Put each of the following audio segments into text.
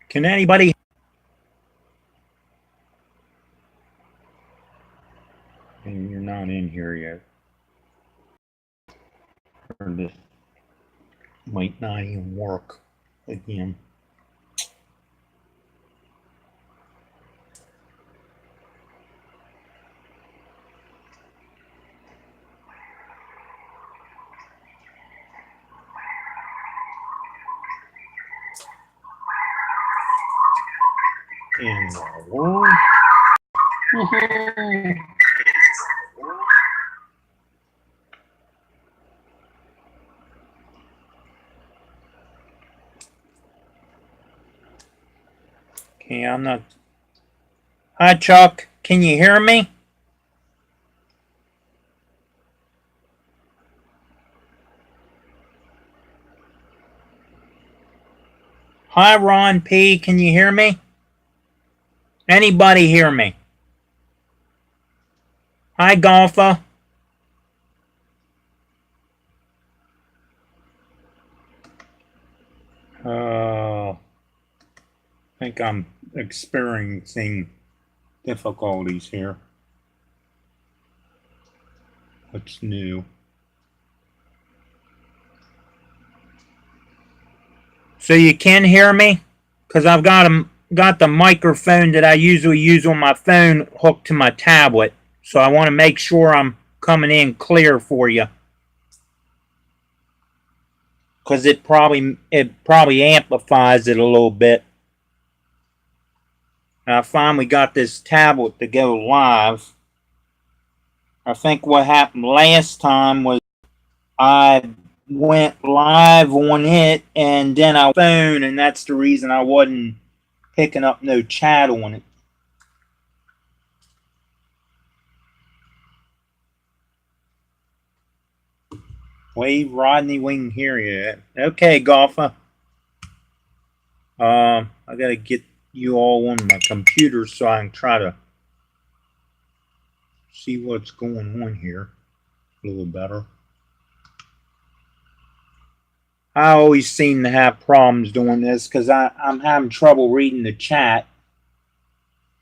Can anybody? And you're not in here yet. Or this might not even work again. In the world. Okay, I'm not. Hi, Chuck. Can you hear me? Hi, Ron P. Can you hear me? Anybody hear me? Hi, Golfa. I think I'm experiencing difficulties here. What's new? So you can hear me? Because I've got the microphone that I usually use on my phone hooked to my tablet. So I want to make sure I'm coming in clear for you. Because it probably amplifies it a little bit. I finally got this tablet to go live. I think what happened last time was I went live on it and then I phone, and that's the reason I wasn't picking up no chat on it. Wave Rodney, we can hear you. Okay, Golfa. I gotta get you all on my computer so I can try to see what's going on here a little better. I always seem to have problems doing this because I'm having trouble reading the chat.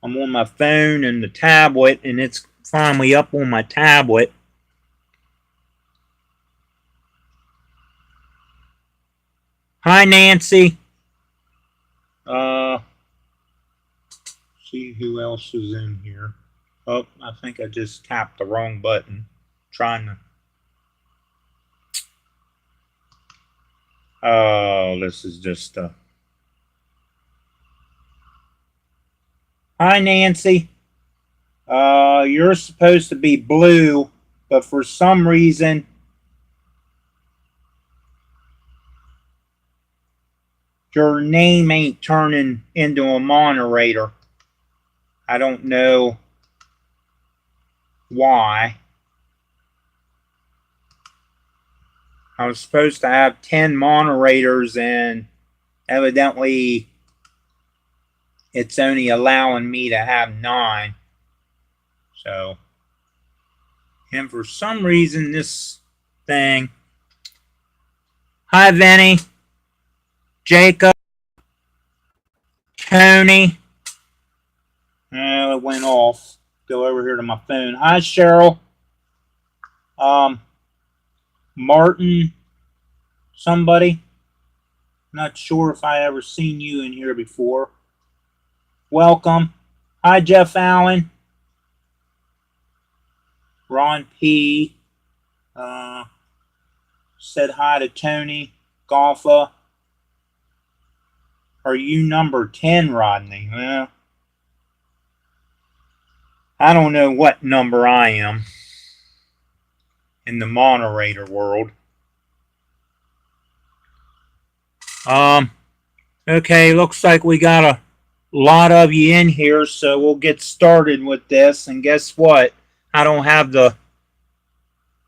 I'm on my phone and the tablet, and it's finally up on my tablet. Hi, Nancy. See who else is in here. Oh, I think I just tapped the wrong button. Trying to. Oh, this is just. Hi, Nancy. You're supposed to be blue, but for some reason, your name ain't turning into a moderator. I don't know why. I was supposed to have 10 moderators, and evidently it's only allowing me to have 9. So, and for some reason this thing. Hi, Vinny, Jacob, Tony. It went off. Go over here to my phone. Hi, Cheryl. Martin, somebody. Not sure if I ever seen you in here before. Welcome. Hi, Jeff Allen. Ron P. Said hi to Tony. Golfa. Are you number 10, Rodney? Well, I don't know what number I am in the moderator world. Okay, looks like we got a lot of you in here, so we'll get started with this. And guess what? I don't have my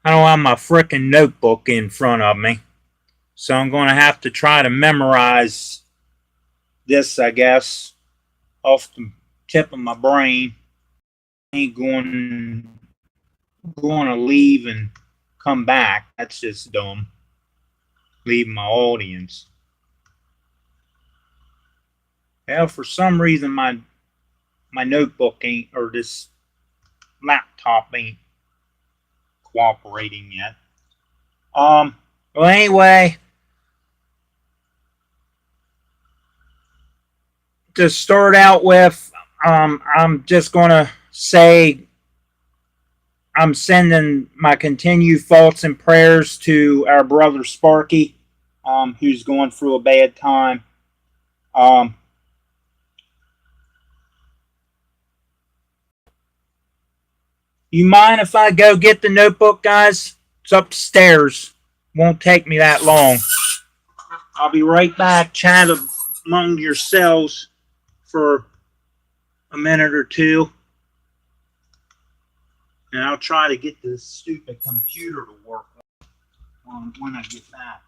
frickin' notebook in front of me. So I'm going to have to try to memorize this, I guess, off the tip of my brain. I ain't going to leave and come back. That's just dumb. Leave my audience. Well, for some reason my notebook ain't, or this laptop ain't cooperating yet. Well, anyway, to start out with, I'm just gonna say I'm sending my continued thoughts and prayers to our brother Sparky, who's going through a bad time. You mind if I go get the notebook, guys? It's upstairs. Won't take me that long. I'll be right back. Chat among yourselves for a minute or two. And I'll try to get this stupid computer to work when I get back.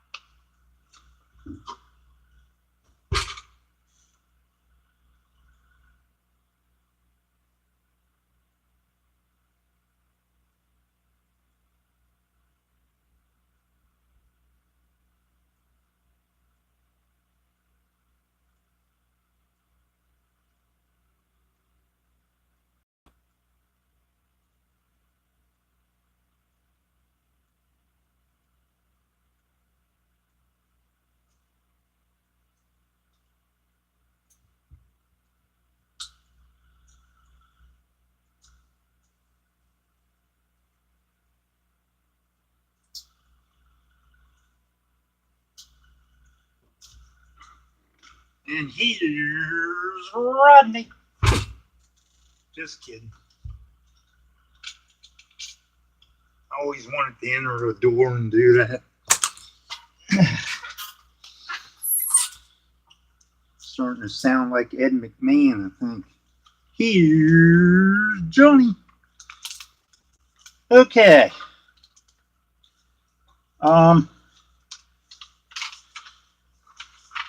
And here's Rodney. Just kidding. I always wanted to enter the door and do that. Starting to sound like Ed McMahon, I think. Here's Johnny. Okay.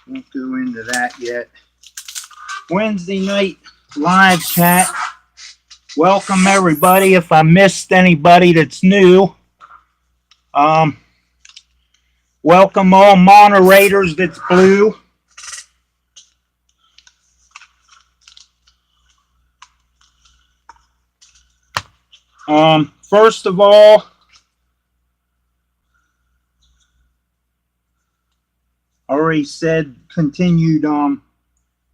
Won't go into that yet. Wednesday night live chat. Welcome everybody. If I missed anybody that's new, welcome all moderators that's blue. First of all, already said continued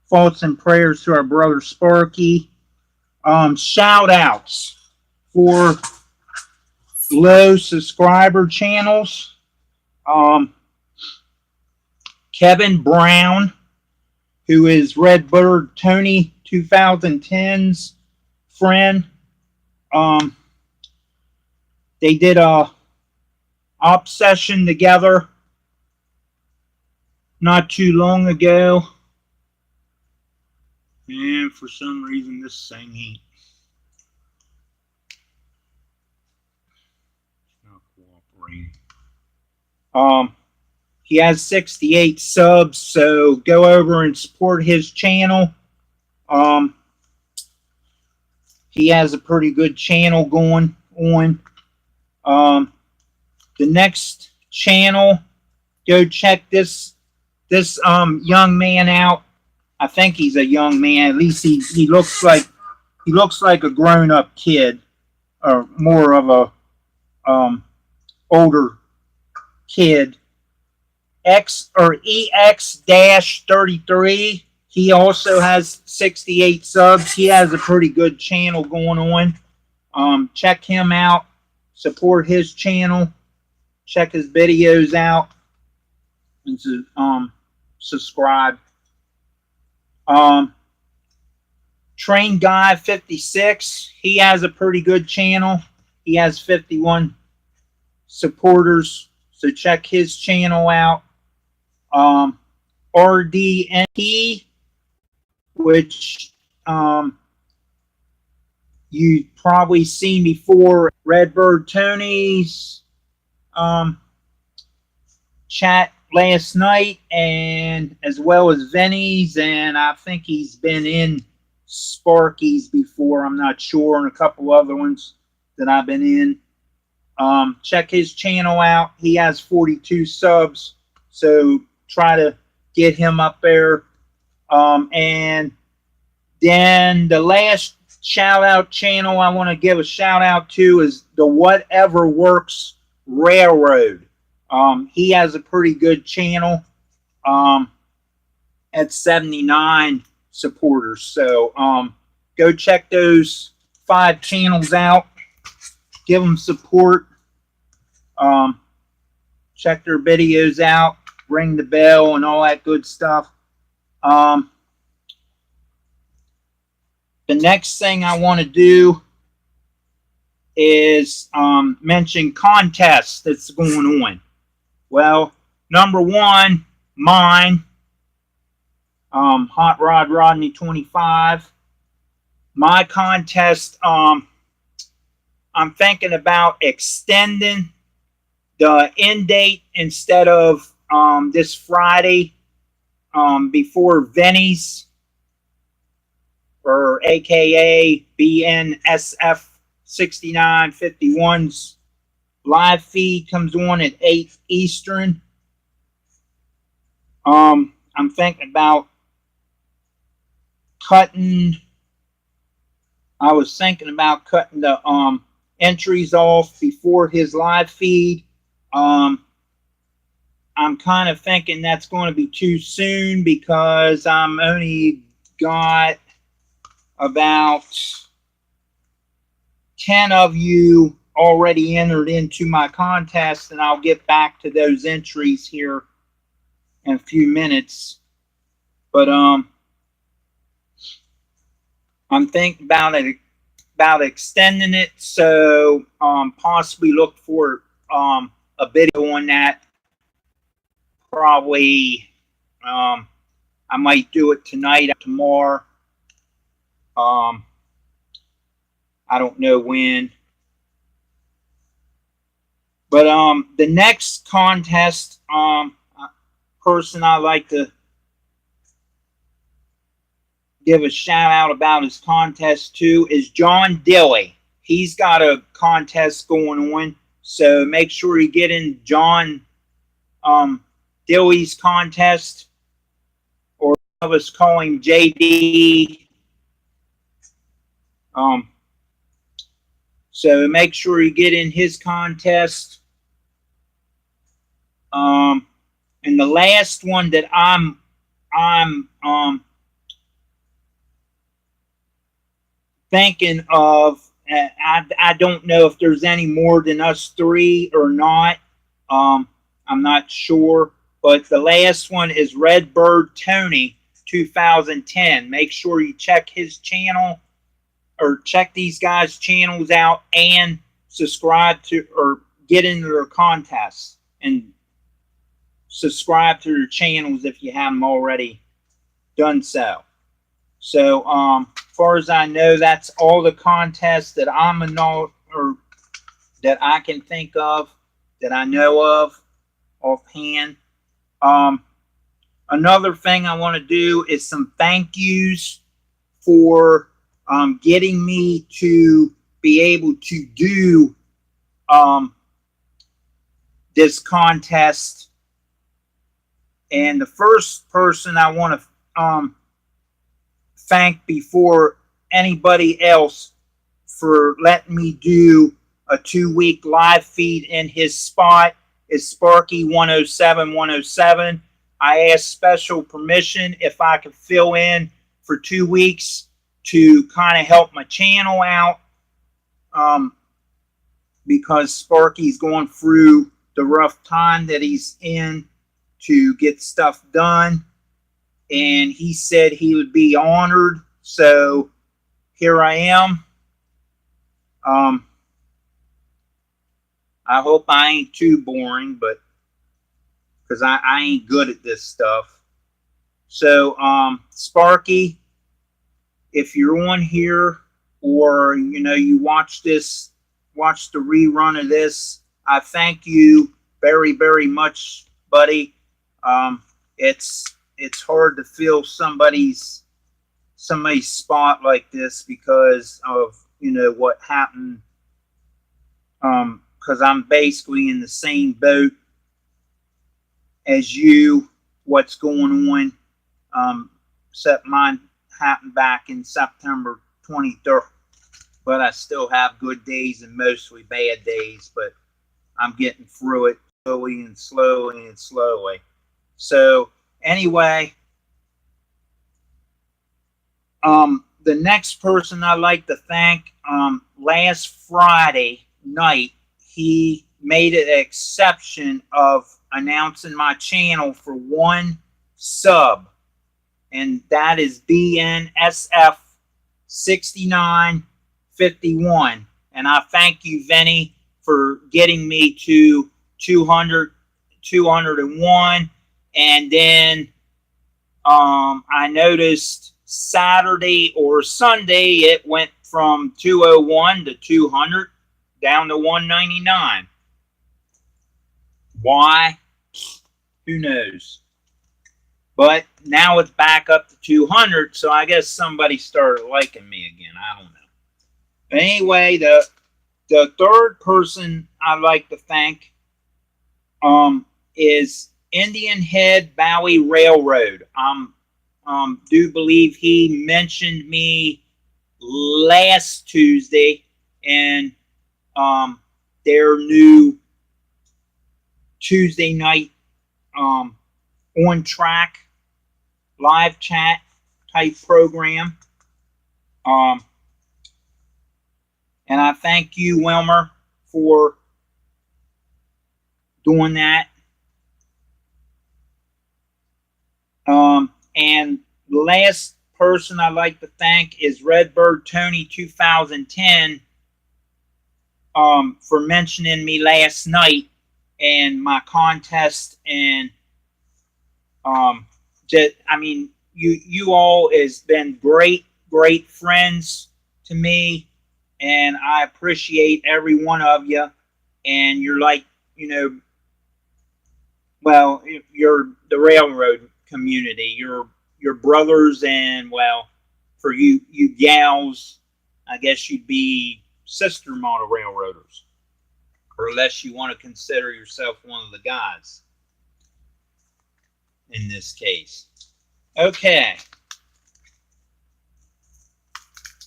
thoughts and prayers to our brother Sparky. Shout outs for low subscriber channels. Kevin Brown, who is Redbird Tony 2010's friend. They did a op session together not too long ago. And for some reason this thing ain't not cooperating. He has 68 subs, so go over and support his channel. He has a pretty good channel going on. The next channel, go check this young man out. I think he's a young man. At least he looks like a grown-up kid, or more of a older kid. EX-33. He also has 68 subs. He has a pretty good channel going on. Check him out. Support his channel. Check his videos out. And subscribe. Train Guy 56. He has a pretty good channel. He has 51 supporters. So check his channel out. RDNP, which you probably seen before. Redbird Tony's chat last night, and as well as Vinny's, and I think he's been in Sparky's before. I'm not sure, and a couple other ones that I've been in. Check his channel out. He has 42 subs, so try to get him up there. And then the last shout out channel I want to give a shout out to is the Whatever Works Railroad. He has a pretty good channel at 79 supporters. So go check those 5 channels out. Give them support. Check their videos out. Ring the bell and all that good stuff. The next thing I want to do is mention contests that's going on. Well, number one, mine, Hot Rod Rodney 25. My contest, I'm thinking about extending the end date instead of this Friday before Vinny's, or aka BNSF 6951's live feed comes on at 8 Eastern. I'm thinking about cutting the entries off before his live feed. I'm kind of thinking that's going to be too soon because I'm only got about 10 of you already entered into my contest, and I'll get back to those entries here in a few minutes. But I'm thinking about extending it, so possibly look for a video on that. Probably I might do it tonight or tomorrow. I don't know when. But the next contest person I like to give a shout out about his contest to is John Dilly. He's got a contest going on, so make sure you get in John Dilly's contest, or some of us call him JD. So make sure you get in his contest. And the last one that I'm thinking of, I don't know if there's any more than us 3 or not. I'm not sure. But the last one is Redbird Tony 2010. Make sure you check his channel, or check these guys' channels out, and subscribe to, or get into their contests and subscribe to their channels if you haven't already done so. So, as far as I know, that's all the contests that or that I can think of, that I know of offhand. Another thing I want to do is some thank yous for getting me to be able to do this contest. And the first person I want to thank before anybody else for letting me do a 2-week live feed in his spot is Sparky 107. I asked special permission if I could fill in for 2 weeks to kind of help my channel out, because Sparky's going through the rough time that he's in to get stuff done, and he said he would be honored. So here I am. I hope I ain't too boring, but because I ain't good at this stuff. So Sparky, if you're on here, or you watch the rerun of this, I thank you very, very much, buddy. It's hard to fill somebody's spot like this because of what happened. Because I'm basically in the same boat as you. What's going on? except mine happened back in September 23rd. But I still have good days and mostly bad days, but I'm getting through it slowly and slowly and slowly. So anyway, the next person I'd like to thank, last Friday night, he made an exception of announcing my channel for one sub, and that is BNSF 6951. And I thank you, Vinny, for getting me to 201. And then I noticed Saturday or Sunday it went from 201 to 200 down to 199. Why? Who knows? But now it's back up to 200, so I guess somebody started liking me again. I don't know. But anyway, the third person I'd like to thank is Indian Head Valley Railroad. Do believe he mentioned me last Tuesday, and their new Tuesday night on track live chat type program. And I thank you, Wilmer, for doing that. And the last person I'd like to thank is Redbird Tony 2010 for mentioning me last night and my contest. And you all has been great friends to me, and I appreciate every one of you. And you're like, well, you're the railroad community. You're brothers, and well, for you gals, I guess you'd be sister model railroaders, or unless you want to consider yourself one of the guys in this case. Okay.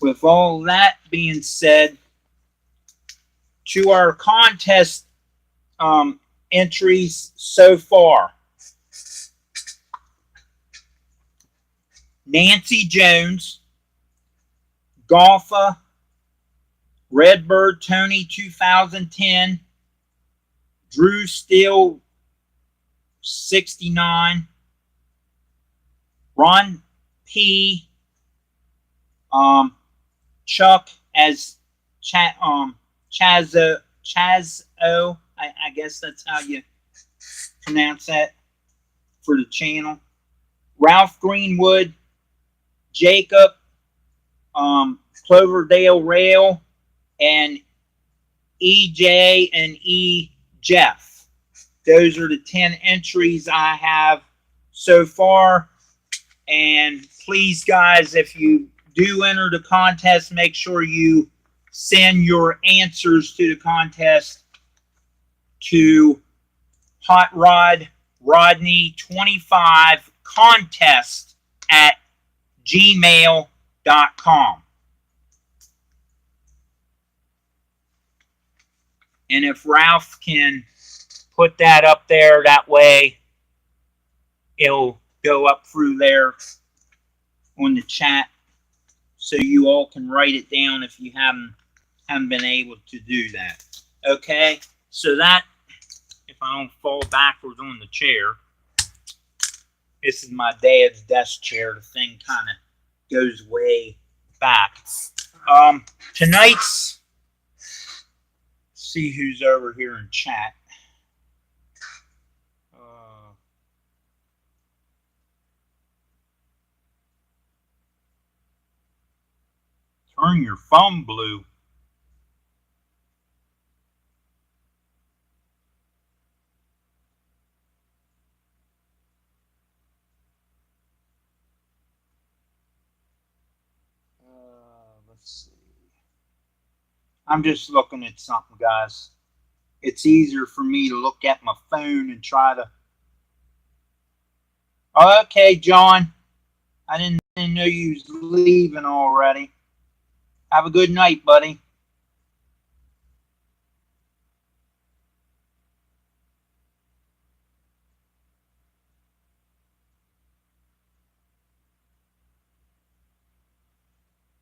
With all that being said, to our contest entries so far: Nancy Jones, Golfa, Redbird Tony 2010, Drew Steele 69, Ron P, Chuck as Chazzo, I guess that's how you pronounce that for the channel, Ralph Greenwood, Jacob, Cloverdale Rail, and EJ and E Jeff. Those are the 10 entries I have so far. And please, guys, if you do enter the contest, make sure you send your answers to the contest to Hot Rod Rodney 25 contest at gmail.com. And if Ralph can put that up there, that way it'll go up through there on the chat, so you all can write it down if you haven't been able to do that. Okay, so that, if I don't fall backwards on the chair, this is my dad's desk chair. The thing kind of goes way back. Tonight's, see who's over here in chat. Turn your phone blue. Let's see. I'm just looking at something, guys. It's easier for me to look at my phone and try to... Okay, John. I didn't know you was leaving already. Have a good night, buddy.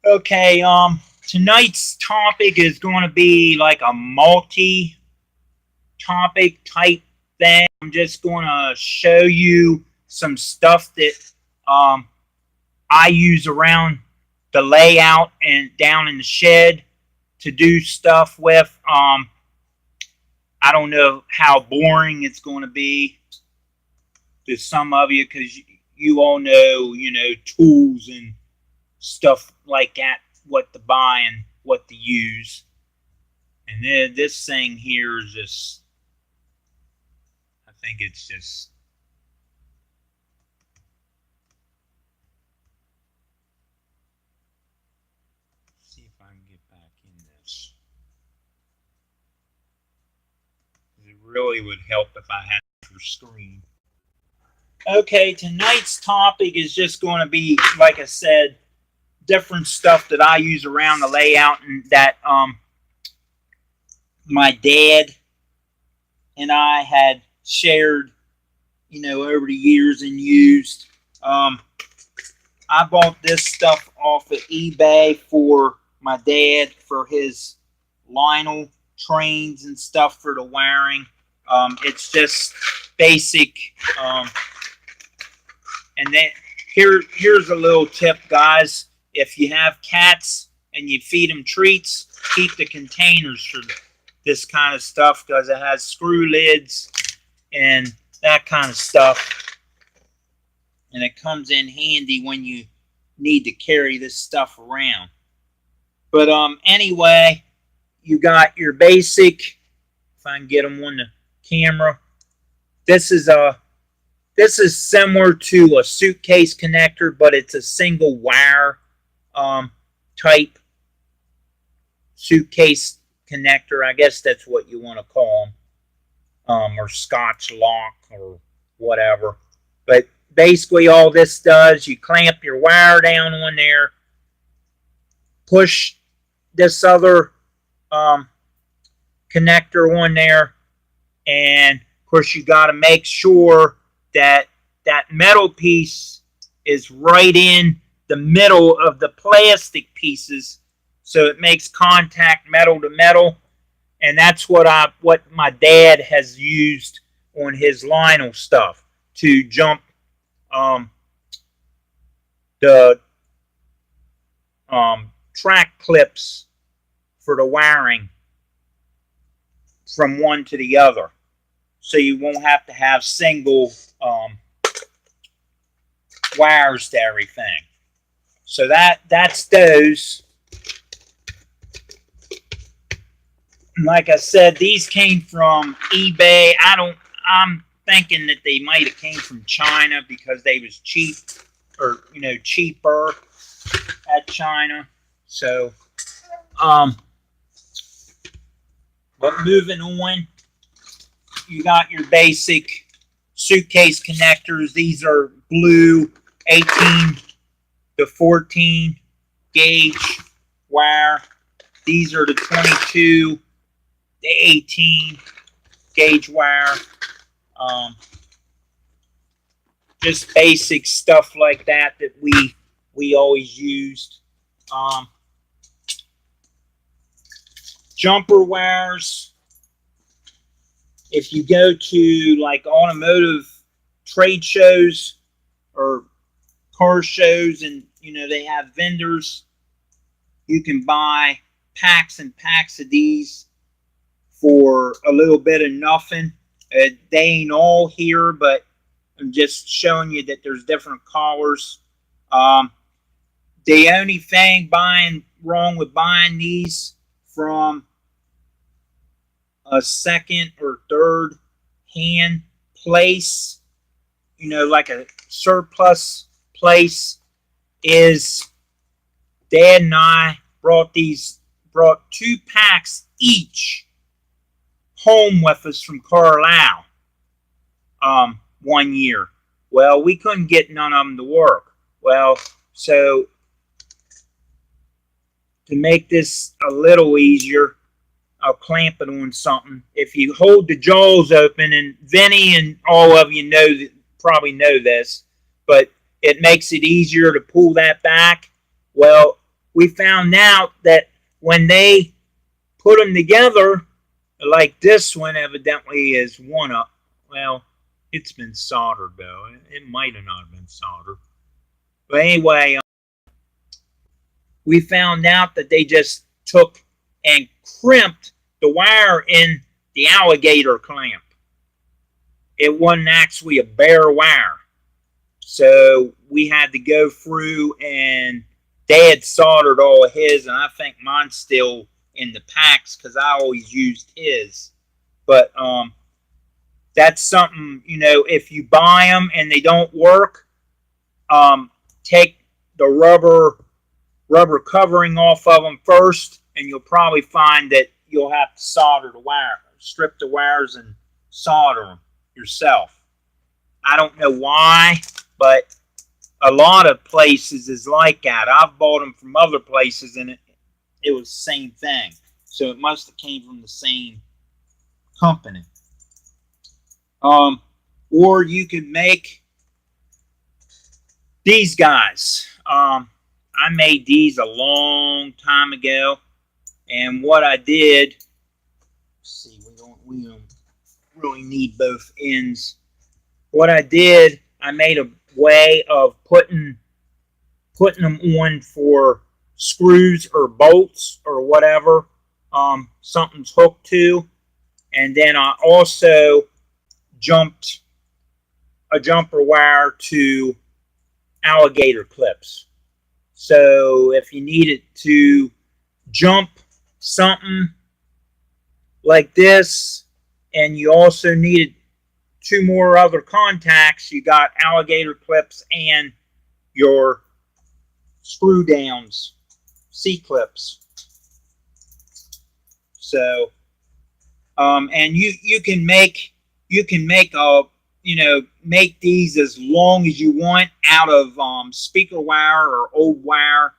Okay, tonight's topic is going to be like a multi topic type thing. I'm just going to show you some stuff that um, I use around the layout and down in the shed to do stuff with. I don't know how boring it's going to be to some of you because you all know, tools and stuff like that, what to buy and what to use. And then this thing here is just, I think it's just, see if I can get back in this. It really would help if I had your screen. Okay, tonight's topic is just going to be, like I said, different stuff that I use around the layout and that my dad and I had shared, over the years and used. I bought this stuff off of eBay for my dad for his Lionel trains and stuff for the wiring. It's just basic. And then here's a little tip, guys. If you have cats and you feed them treats, keep the containers for this kind of stuff because it has screw lids and that kind of stuff. And it comes in handy when you need to carry this stuff around. But anyway, you got your basic, if I can get them on the camera. This is similar to a suitcase connector, but it's a single wire type suitcase connector. I guess that's what you want to call them, or Scotch lock or whatever. But basically all this does, you clamp your wire down on there, push this other connector on there, and of course you got to make sure that that metal piece is right in the middle of the plastic pieces so it makes contact metal to metal. And that's what my dad has used on his Lionel stuff to jump the track clips for the wiring from one to the other, so you won't have to have single wires to everything. So that's those. Like I said, these came from eBay. I'm thinking that they might have came from China because they was cheap, or cheaper at China. So but moving on, you got your basic suitcase connectors. These are blue 18 to 14 gauge wire. These are the 22 to 18 gauge wire. Just basic stuff like that we always used. Jumper wires. If you go to like automotive trade shows or car shows and they have vendors, you can buy packs and packs of these for a little bit of nothing. They ain't all here, but I'm just showing you that there's different colors. The only thing wrong with buying these from a second or third hand place, like a surplus place, is Dad and I brought 2 packs each home with us from Carlisle one year. Well, we couldn't get none of them to work. Well, so to make this a little easier, I'll clamp it on something. If you hold the jaws open, and Vinny and all of you probably know this, but it makes it easier to pull that back. Well, we found out that when they put them together, like this one evidently is one up. Well, it's been soldered though. It might have not been soldered. But anyway, we found out that they just took and crimped the wire in the alligator clamp. It wasn't actually a bare wire. So we had to go through, and Dad soldered all of his, and I think mine's still in the packs because I always used his. But that's something, if you buy them and they don't work, take the rubber covering off of them first, and you'll probably find that you'll have to solder the wire, strip the wires and solder them yourself. I don't know why, but a lot of places is like that. I've bought them from other places, and it was the same thing. So it must have came from the same company. Or you could make these guys. I made these a long time ago, and what I did, let's see, we don't really need both ends. What I did, I made a way of putting them on for screws or bolts or whatever something's hooked to, and then I also jumped a jumper wire to alligator clips. So if you needed to jump something like this, and you also needed 2 more other contacts, you got alligator clips and your screw downs, C-clips. So, and you can make make these as long as you want out of speaker wire or old wire.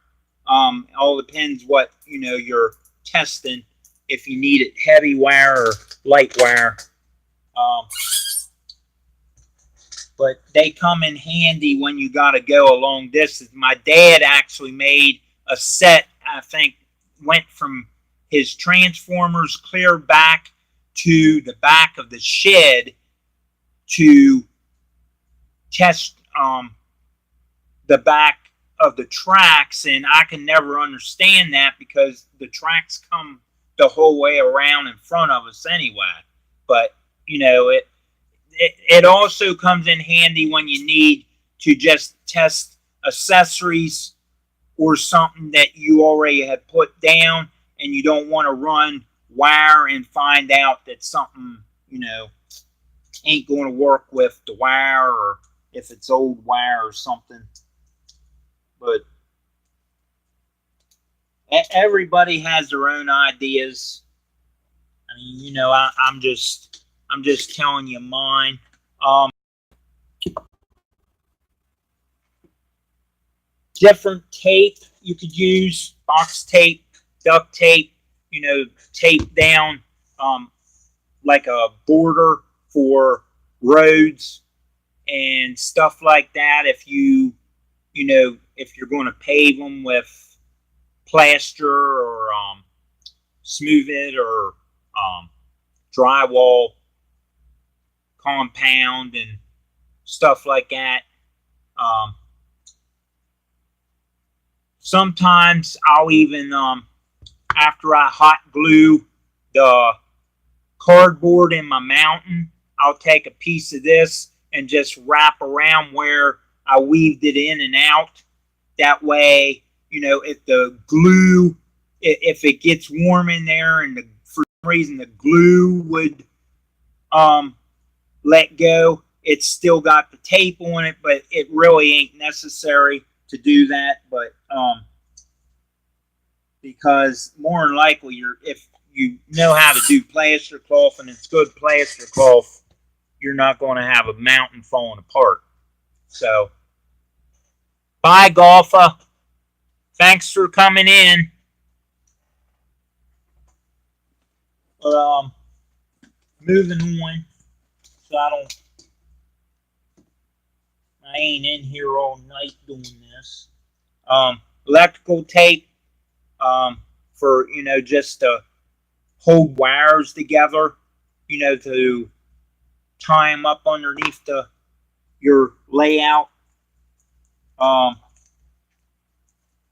All depends what you're testing. If you need it heavy wire or light wire, but they come in handy when you got to go a long distance. My dad actually made a set. I think went from his transformers clear back to the back of the shed to test the back of the tracks, and I can never understand that because the tracks come the whole way around in front of us anyway. But it also comes in handy when you need to just test accessories or something that you already have put down, and you don't want to run wire and find out that something ain't going to work with the wire, or if it's old wire or something. But everybody has their own ideas. I mean, I'm just telling you mine. Different tape you could use: box tape, duct tape. Tape down like a border for roads and stuff like that. If if you're going to pave them with plaster or smooth it or drywall compound and stuff like that. Sometimes I'll even after I hot glue the cardboard in my mountain, I'll take a piece of this and just wrap around where I weaved it in and out. That way, if the glue, if it gets warm in there and for some reason the glue would let go, it's still got the tape on it, but it really ain't necessary to do that. But because more than likely, if you know how to do plaster cloth and it's good plaster cloth, you're not going to have a mountain falling apart. So Bye, golfer. Thanks for coming in. But moving on, so I ain't in here all night doing this. Electrical tape, for just to hold wires together, to tie them up underneath your layout.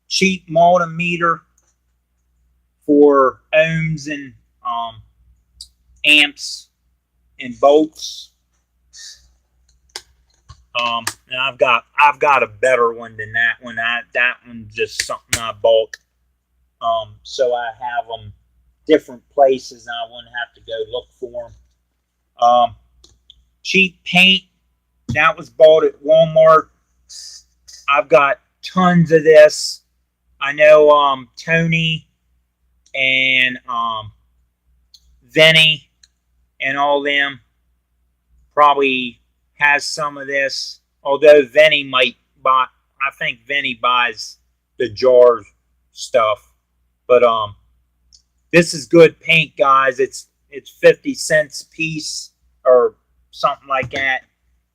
Cheap multimeter for ohms and amps and volts. And I've got a better one than that one. That one's just something I bought. So I have them different places, and I wouldn't have to go look for them. Cheap paint, that was bought at Walmart. I've got tons of this. I know Tony and Vinny and all them probably has some of this. Although Vinny might buy, I think Vinny buys the jar stuff. But this is good paint, guys. It's 50 cents a piece or something like that,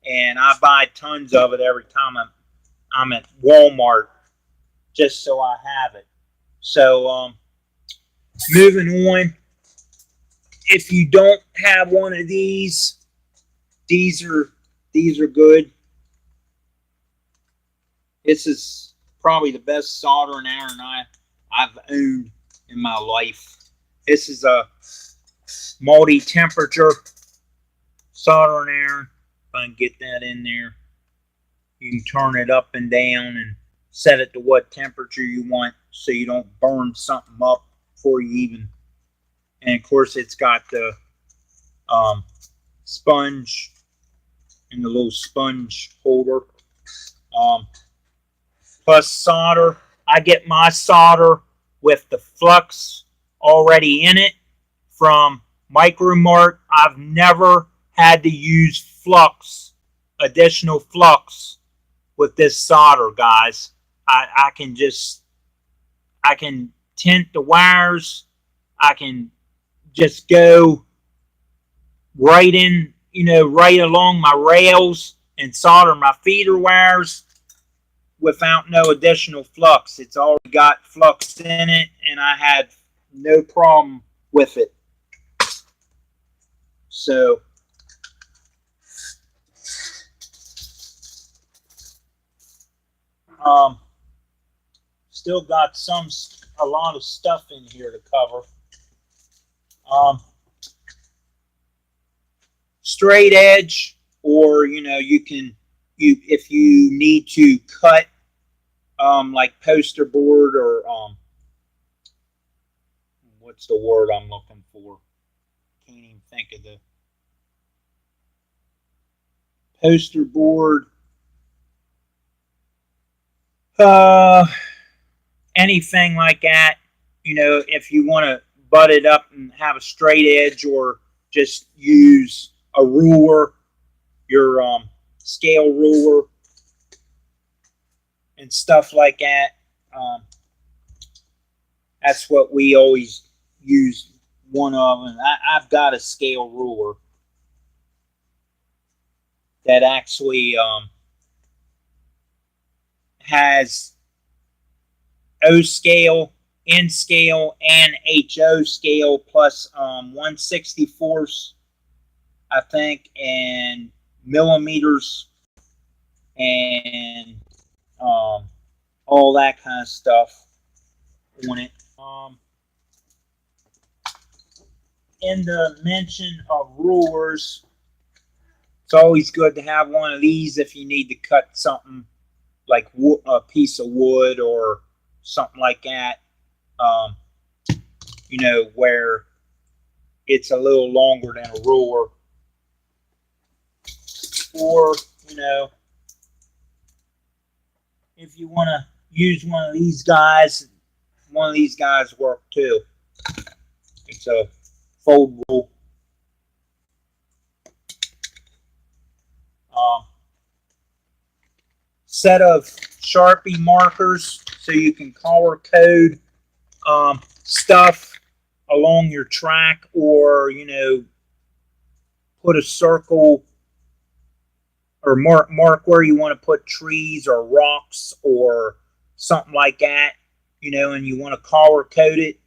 and I buy tons of it every time I'm at Walmart, just so I have it. So moving on. If you don't have one of these are good. This is probably the best soldering iron I've owned in my life. This is a multi-temperature soldering iron. If I can get that in there, you can turn it up and down and set it to what temperature you want, so you don't burn something up before you even. And of course, it's got the sponge and the little sponge holder. Plus solder. I get my solder with the flux already in it from Micro-Mart. I've never had to use flux, additional flux with this solder, guys. I can tint the wires. I can just go right in, right along my rails and solder my feeder wires without no additional flux. It's already got flux in it, and I had no problem with it. So still got a lot of stuff in here to cover. Straight edge, or if you need to cut like poster board, or what's the word I'm looking for? Can't even think of the poster board. Anything like that. If you want to butt it up and have a straight edge, or just use a ruler, your scale ruler, and stuff like that. That's what we always use one of, and I've got a scale ruler that actually has O scale, N scale, and HO scale, plus 1/64, I think, and millimeters, and all that kind of stuff on it. In the mention of rulers, it's always good to have one of these if you need to cut something like a piece of wood or something like that. Where it's a little longer than a ruler. Or, if you want to use one of these guys work too. It's a foldable. set of Sharpie markers so you can color code stuff along your track, or put a circle or mark where you want to put trees or rocks or something like that, and you want to color code it,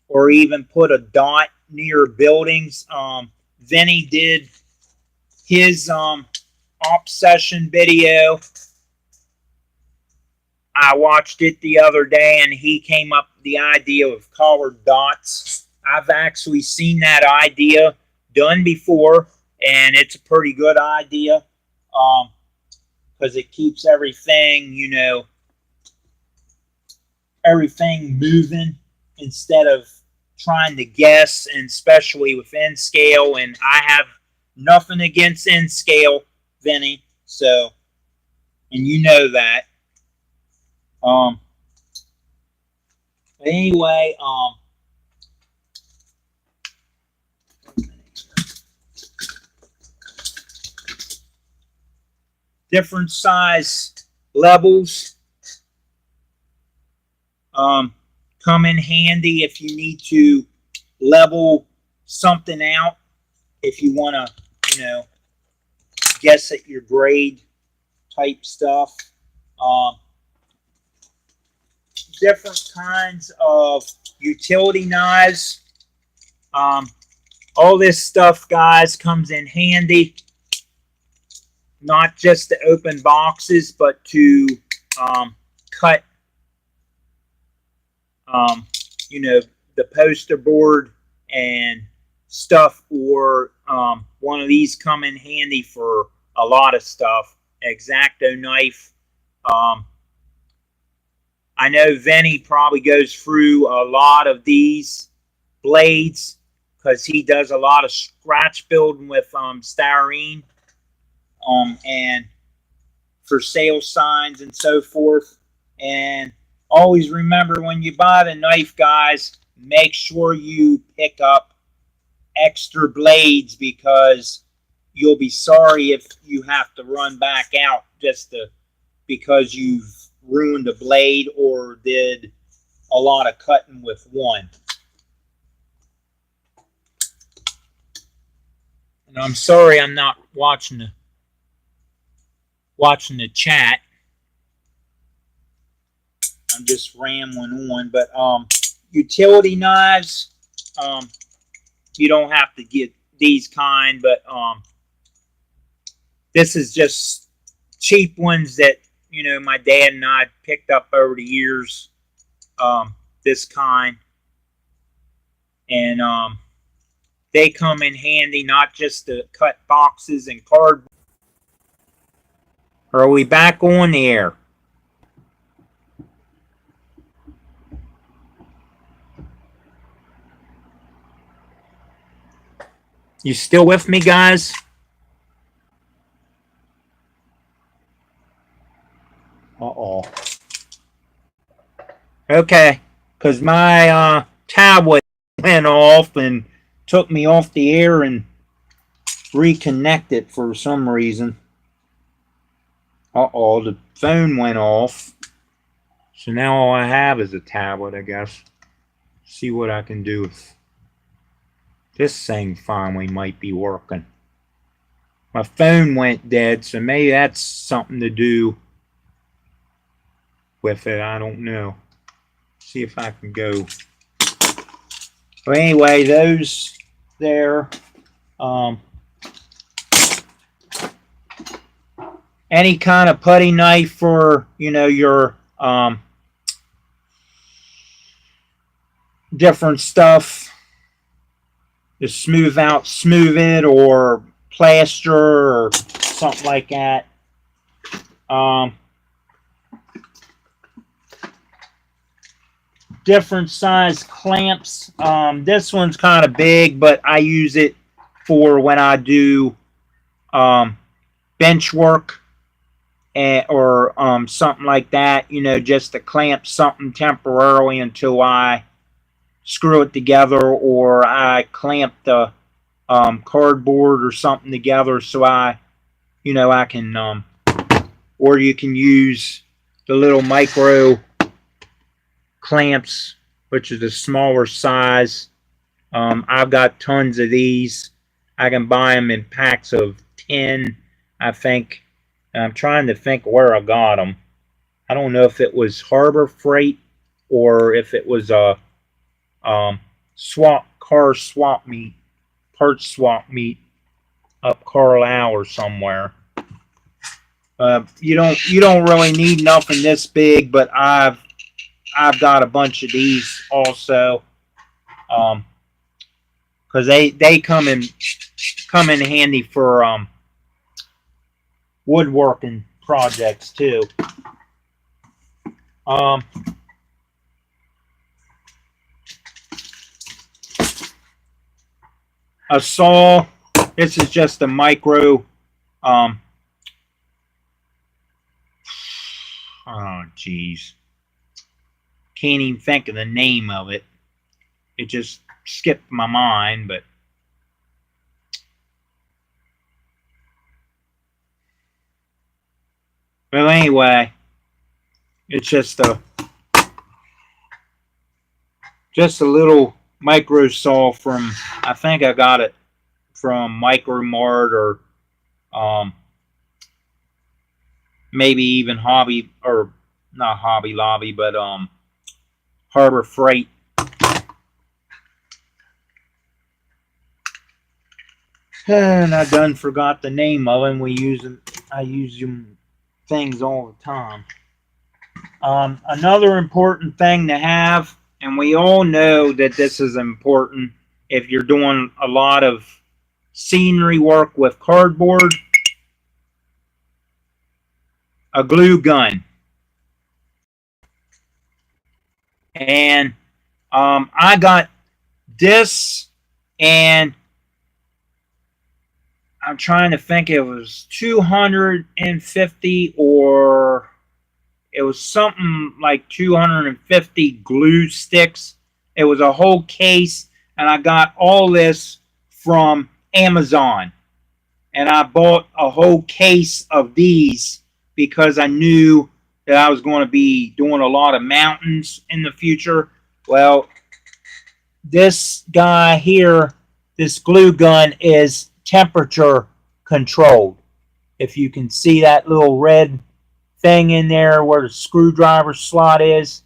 or even put a dot near buildings. Vinny did his obsession video. I watched it the other day, and he came up with the idea of colored dots. I've actually seen that idea done before, and it's a pretty good idea, because it keeps everything, everything moving instead of trying to guess, and especially with N-Scale. And I have nothing against N-Scale, Vinny, so, and you know that. Anyway, different size levels come in handy if you need to level something out, if you want to, guess at your grade type stuff. Different kinds of utility knives. All this stuff, guys, comes in handy, not just to open boxes, but to cut, the poster board and stuff, or one of these come in handy for a lot of stuff. X-Acto knife. I know Vinny probably goes through a lot of these blades because he does a lot of scratch building with styrene, and for sale signs and so forth. And always remember, when you buy the knife, guys, make sure you pick up extra blades, because you'll be sorry if you have to run back out because you've ruined a blade or did a lot of cutting with one. And I'm sorry I'm not watching the chat. I'm just rambling on. But utility knives, you don't have to get these kind, but this is just cheap ones that my dad and I picked up over the years, this kind. And they come in handy not just to cut boxes and cardboard. Are we back on the air? You still with me, guys? Uh-oh. Okay, because my tablet went off and took me off the air and reconnected for some reason. Uh-oh, the phone went off. So now all I have is a tablet, I guess. See what I can do with this thing. Finally might be working. My phone went dead, so maybe that's something to do with it. I don't know. See if I can go. But anyway, those there. Any kind of putty knife for your different stuff to smooth it, or plaster or something like that. Different size clamps. This one's kind of big, but I use it for when I do bench work, or something like that, just to clamp something temporarily until I screw it together, or I clamp the cardboard or something together, so I can or you can use the little micro clamps, which is a smaller size. I've got tons of these. I can buy them in packs of 10, I think. And I'm trying to think where I got them. I don't know if it was Harbor Freight or if it was a car swap meet, parts swap meet up Carlisle or somewhere. You don't really need nothing this big, but I've got a bunch of these also. Because they come in handy for woodworking projects too. A saw. This is just a micro. Oh geez, can't even think of the name of it. It just skipped my mind, but well, anyway, it's just a little micro saw from, I think I got it from Micro Mart or maybe even Hobby, or not Hobby Lobby, but Harbor Freight. And I done forgot the name of them. I use them things all the time. Another important thing to have, and we all know that this is important if you're doing a lot of scenery work with cardboard, a glue gun. And I got this, and I'm trying to think, it was 250 or it was something like 250 glue sticks. It was a whole case, and I got all this from Amazon. And I bought a whole case of these because I knew that I was going to be doing a lot of mountains in the future. Well, this guy here, this glue gun, is temperature controlled. If you can see that little red thing in there where the screwdriver slot is,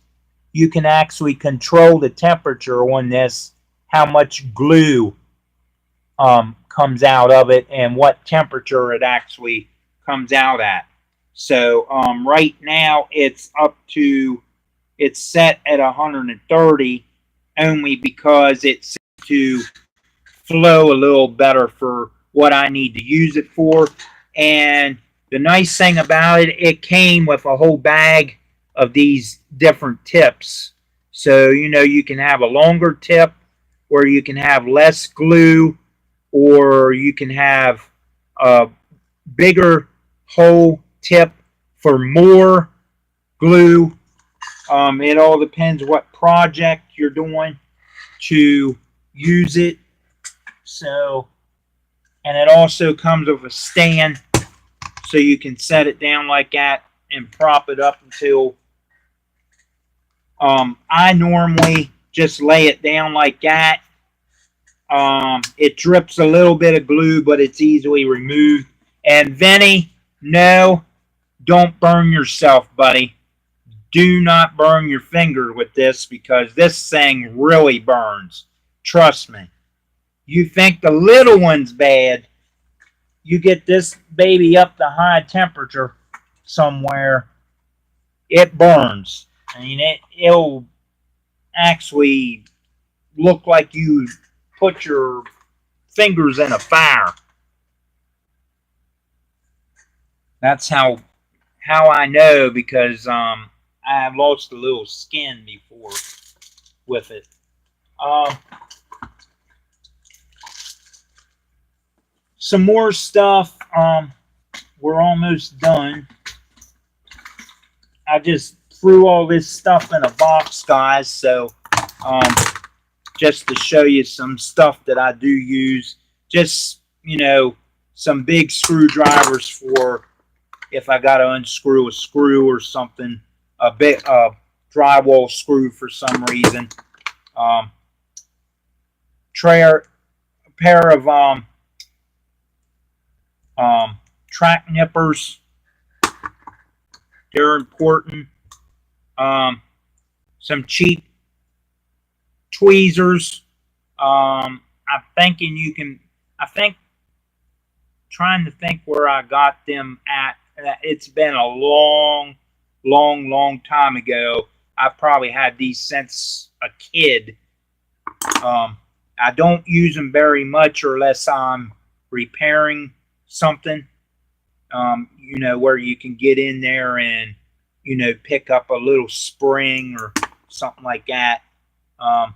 you can actually control the temperature on this, how much glue comes out of it and what temperature it actually comes out at. So right now it's set at 130 only because it's to flow a little better for what I need to use it for. And the nice thing about it, it came with a whole bag of these different tips. So, you can have a longer tip, or you can have less glue, or you can have a bigger hole tip for more glue. It all depends what project you're doing to use it. So, and it also comes with a stand, so you can set it down like that and prop it up until I normally just lay it down like that. It drips a little bit of glue, but it's easily removed. And Vinny, no, don't burn yourself, buddy. Do not burn your finger with this, because this thing really burns. Trust me. You think the little one's bad, you get this baby up to high temperature somewhere, it burns. I mean, it'll actually look like you put your fingers in a fire. That's how I know, because I've lost a little skin before with it. Some more stuff. We're almost done. I just threw all this stuff in a box, guys, so just to show you some stuff that I do use. Just, some big screwdrivers for if I got to unscrew a screw or something, a bit drywall screw for some reason. A pair of track nippers. They're important. Some cheap tweezers. I'm thinking you can. I think trying to think where I got them at. It's been a long time ago. I probably had these since a kid. I don't use them very much unless I'm repairing something. Where you can get in there and, pick up a little spring or something like that. I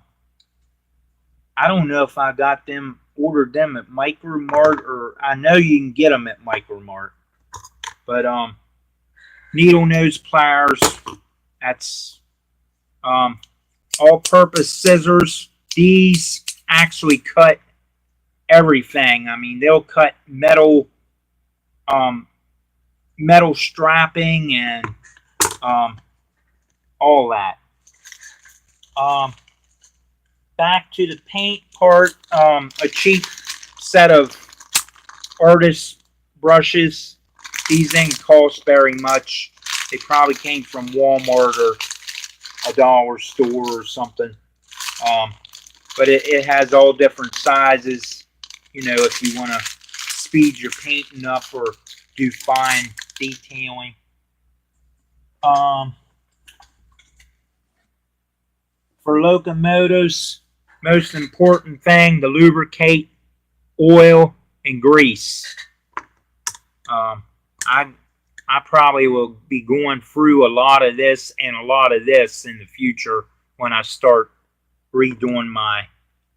don't know if I ordered them at Micro-Mart, or I know you can get them at Micro-Mart. But needle nose pliers, that's all-purpose scissors. These actually cut everything. I mean, they'll cut metal strapping and all that. Back to the paint part, a cheap set of artist brushes. These didn't cost very much. They probably came from Walmart or a dollar store or something. But it has all different sizes, if you want to speed your painting up or do fine detailing. For locomotives, most important thing, to lubricate, oil, and grease. I probably will be going through a lot of this and a lot of this in the future when I start redoing my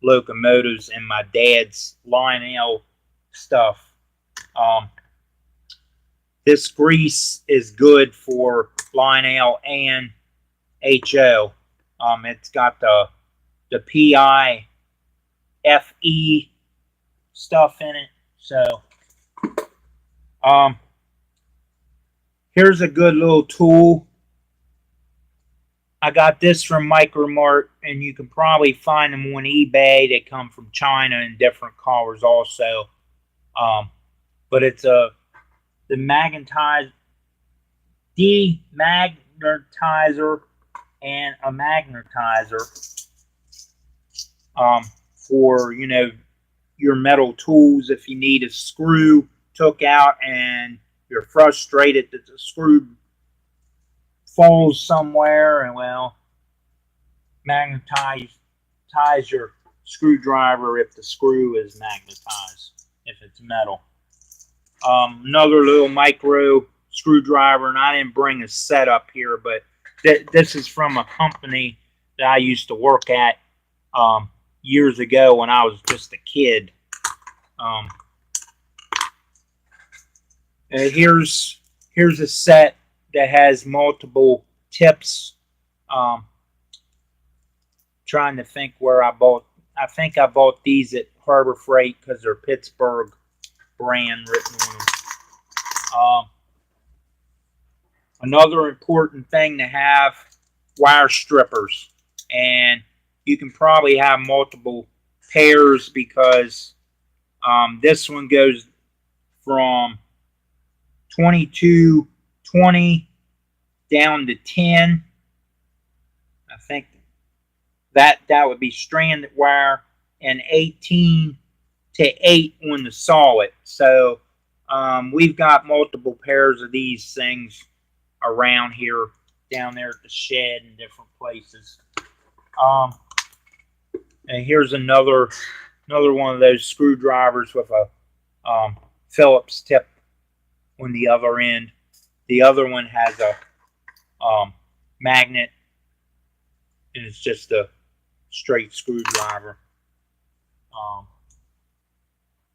locomotives and my dad's Lionel stuff. This grease is good for Lionel and HO. It's got the PIFE stuff in it. So, here's a good little tool. I got this from Micro-Mart, and you can probably find them on eBay. They come from China in different colors also. But it's the demagnetizer and a magnetizer for your metal tools. If you need a screw took out and you're frustrated that the screw falls somewhere, and magnetize your screwdriver if the screw is magnetized, if it's metal. Another little micro screwdriver, and I didn't bring a set up here, but this is from a company that I used to work at years ago when I was just a kid. Here's a set that has multiple tips. Trying to think where I bought. I think I bought these at Harbor Freight because they're Pittsburgh brand written on them. Another important thing to have, wire strippers. And you can probably have multiple pairs because this one goes from 2220 down to 10. I think that would be stranded wire, and 18 to 8 on the solid. So we've got multiple pairs of these things around here, down there at the shed and different places. And here's another one of those screwdrivers with a Phillips tip on the other end. The other one has a magnet, and it's just a straight screwdriver.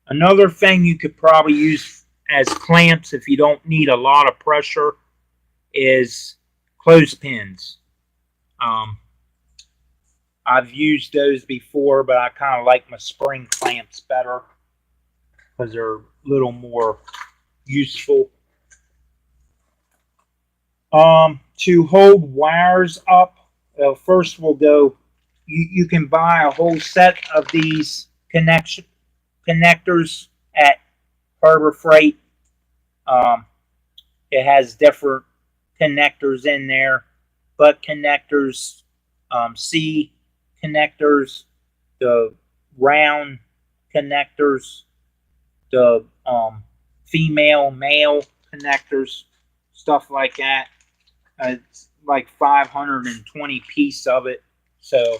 Another thing you could probably use as clamps if you don't need a lot of pressure is clothespins. I've used those before, but I kind of like my spring clamps better because they're a little more useful. To hold wires up, first we'll go. You can buy a whole set of these connectors at Harbor Freight. Um, it has different connectors in there, butt connectors, C connectors, the round connectors, the female, male connectors, stuff like that. It's like 520 piece of it. So,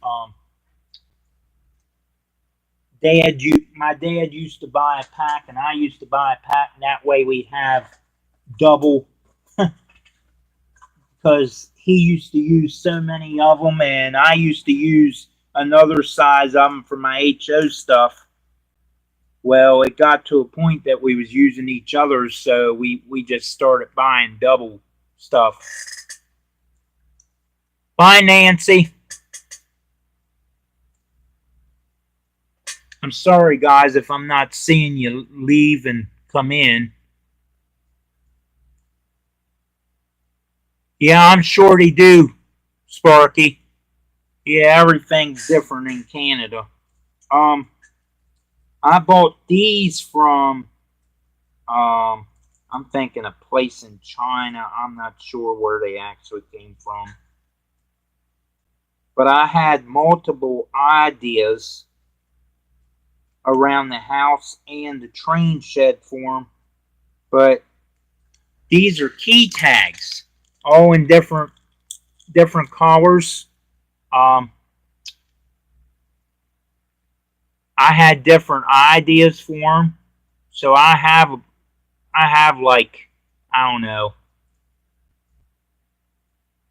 um, my dad used to buy a pack, and I used to buy a pack, and that way we have double, because he used to use so many of them, and I used to use another size of them for my HO stuff. Well, it got to a point that we was using each other's, so we just started buying double stuff. Bye, Nancy. I'm sorry, guys, if I'm not seeing you leave and come in. Yeah, I'm shorty do, Sparky. Yeah, everything's different in Canada. I bought these from, I'm thinking a place in China. I'm not sure where they actually came from. But I had multiple ideas around the house and the train shed for them. But these are key tags, all in different colors. Um, I had different ideas for them, so I have like, I don't know,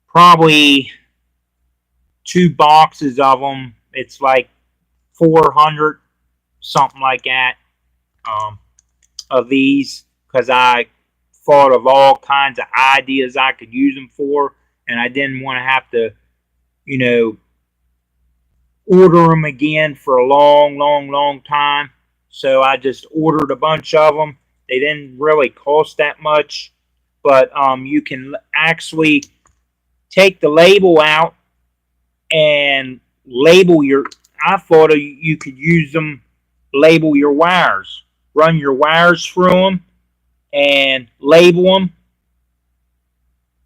probably 2 boxes of them. It's like 400, something like that, of these, because I thought of all kinds of ideas I could use them for, and I didn't want to have to, you know, order them again for a long time. So I just ordered a bunch of them. They didn't really cost that much, but you can actually take the label out and label your. I thought you could use them, label your wires, run your wires through them, and label them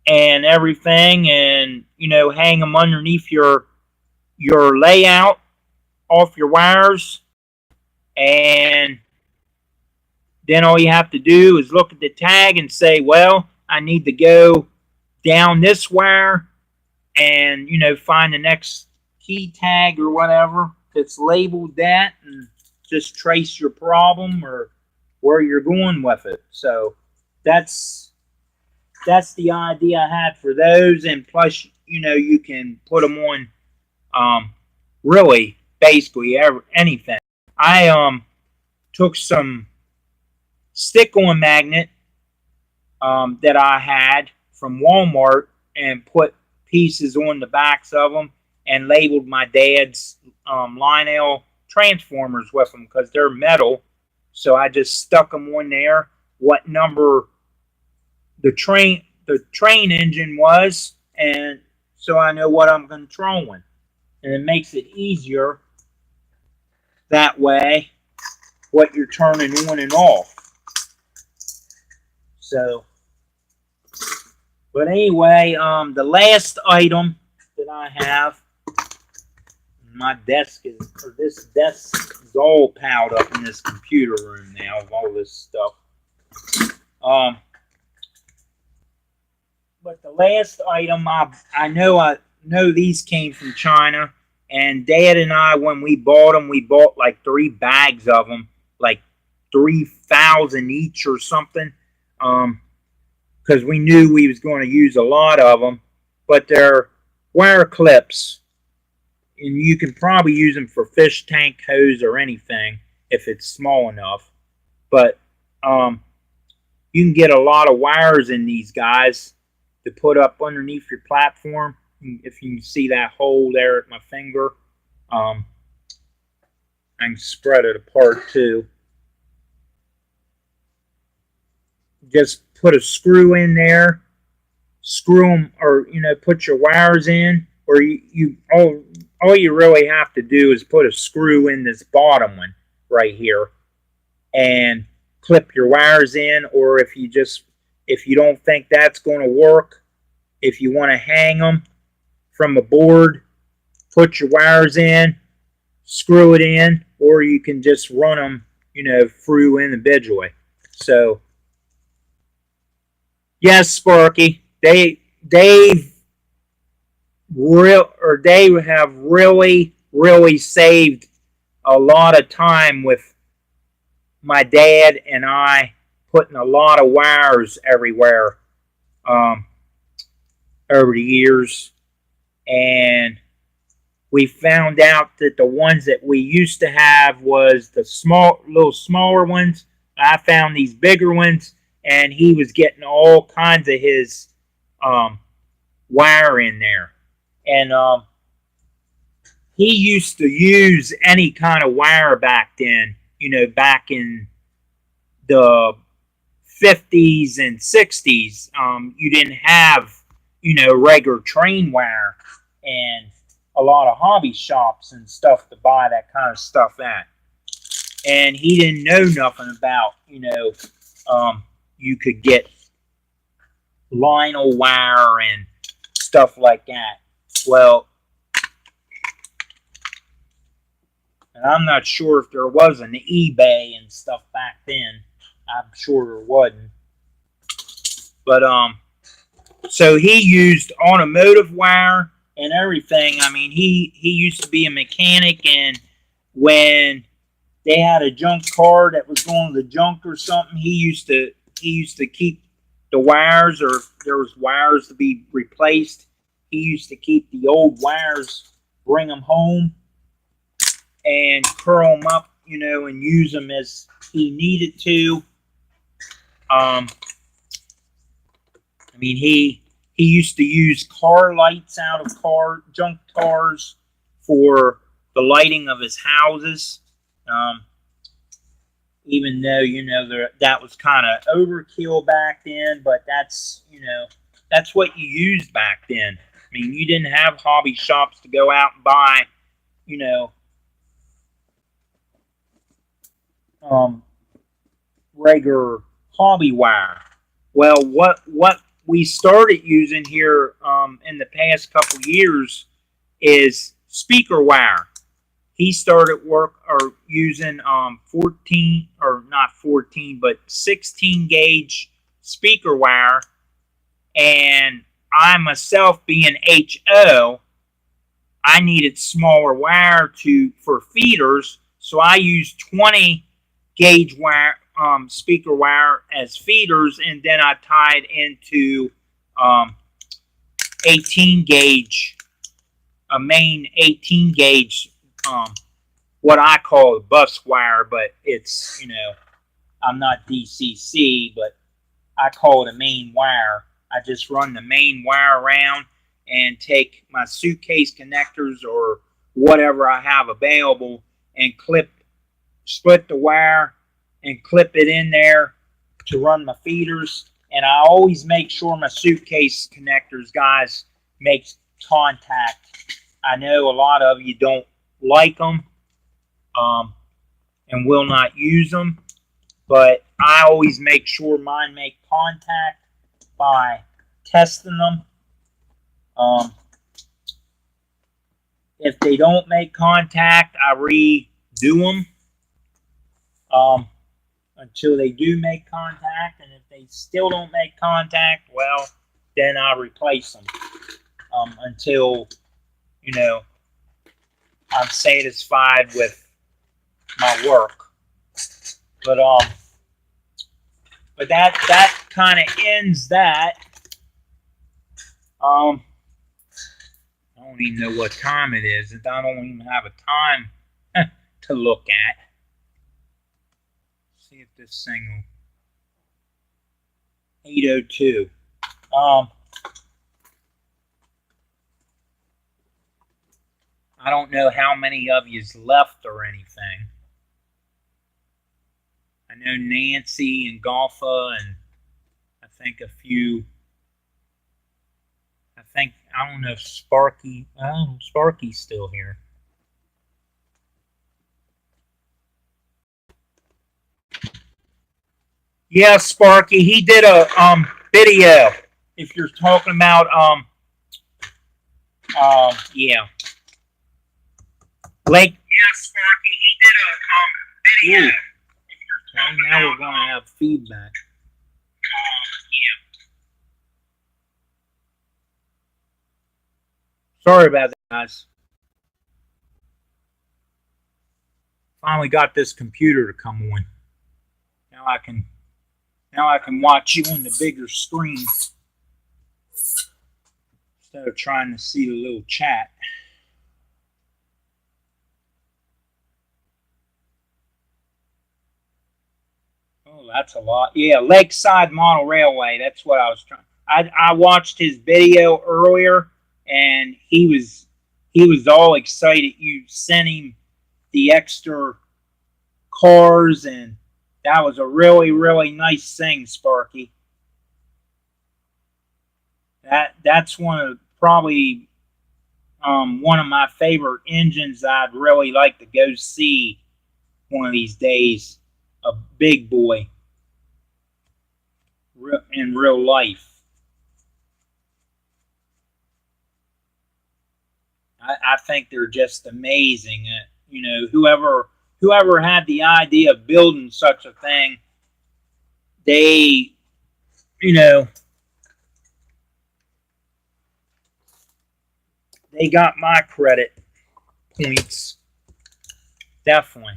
and everything, and hang them underneath your layout off your wires, and then all you have to do is look at the tag and say, well, I need to go down this wire and find the next key tag or whatever that's labeled that, and just trace your problem or where you're going with it. So that's the idea I had for those, and plus you can put them on really basically anything. I took some stick-on magnet that I had from Walmart and put pieces on the backs of them and labeled my dad's Lionel transformers with them because they're metal. So I just stuck them on there, what number the train engine was, and so I know what I'm controlling. And it makes it easier that way, what you're turning on and off. So, but anyway, the last item that I have, my desk is, or this desk is all piled up in this computer room now of all this stuff. But the last item, I know these came from China, and Dad and I, when we bought them, we bought like 3 bags of them, like 3,000 each or something, because we knew we was going to use a lot of them. But they're wire clips, and you can probably use them for fish tank hose or anything if it's small enough. But you can get a lot of wires in these guys to put up underneath your platform. If you can see that hole there at my finger, I can spread it apart too. Just put a screw in there screw them, or put your wires in, or all you really have to do is put a screw in this bottom one right here and clip your wires in. Or if you don't think that's going to work, if you want to hang them from a board, put your wires in, screw it in, or you can just run them through individually. So yes, Sparky, they have really saved a lot of time with my dad and I putting a lot of wires everywhere um, over the years. And we found out that the ones that we used to have was the little smaller ones. I found these bigger ones, and he was getting all kinds of his wire in there. And he used to use any kind of wire back then, back in the 50s and 60s. You didn't have, regular train wire and a lot of hobby shops and stuff to buy that kind of stuff at. And he didn't know nothing about, you could get Lionel wire and stuff like that. Well, and I'm not sure if there was an eBay and stuff back then. I'm sure there wasn't. But so he used automotive wire and everything. I mean, he used to be a mechanic, and when they had a junk car that was going to the junk or something, he used to keep the wires, or if there was wires to be replaced, he used to keep the old wires, bring them home, and curl them up, and use them as he needed to. I mean, he used to use car lights out of junk cars for the lighting of his houses. Even though that was kind of overkill back then, but that's what you used back then. I mean, you didn't have hobby shops to go out and buy, regular hobby wire. Well, what we started using here in the past couple years is speaker wire. He started using 14, or not 14, but 16 gauge speaker wire. And I myself, being HO, I needed smaller wire for feeders, so I used 20 gauge wire, speaker wire as feeders, and then I tied into 18 gauge, a main 18 gauge, what I call a bus wire, but it's, I'm not DCC, but I call it a main wire. I just run the main wire around and take my suitcase connectors or whatever I have available and split the wire and clip it in there to run my feeders. And I always make sure my suitcase connectors, guys, make contact. I know a lot of you don't like them and will not use them, but I always make sure mine make contact by testing them. If they don't make contact, I redo them until they do make contact. And if they still don't make contact, well, then I replace them until, I'm satisfied with my work. But that kind of ends that. I don't even know what time it is. I don't even have a time to look at. See if this thing will. 8:02. I don't know how many of you's left or anything. I know Nancy and Golfa, and I think a few I don't know if Sparky, Sparky's still here. Yeah, Sparky, he did a video. If you're talking about yeah, Lake. Yeah, Sparky, he did a video. Ooh. If you're talking now about, we're gonna have feedback. Yeah. Sorry about that, guys. Finally got this computer to come on. Now I can watch you on the bigger screen instead of trying to see the little chat. Oh, that's a lot. Yeah, Lakeside Model Railway. That's what I was trying. I watched his video earlier, and he was all excited. You sent him the extra cars, and that was a really, really nice thing, Sparky. That's probably one of my favorite engines I'd really like to go see one of these days. A big boy in real life. I think they're just amazing. You know, whoever had the idea of building such a thing, they, you know, they got my credit points. Definitely.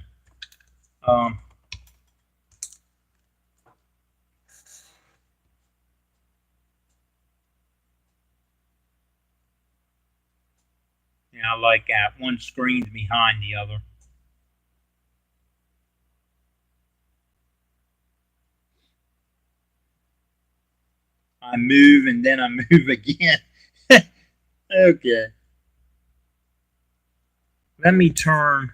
Yeah, I like that. One screen's behind the other. I move and then I move again. Okay. Let me turn.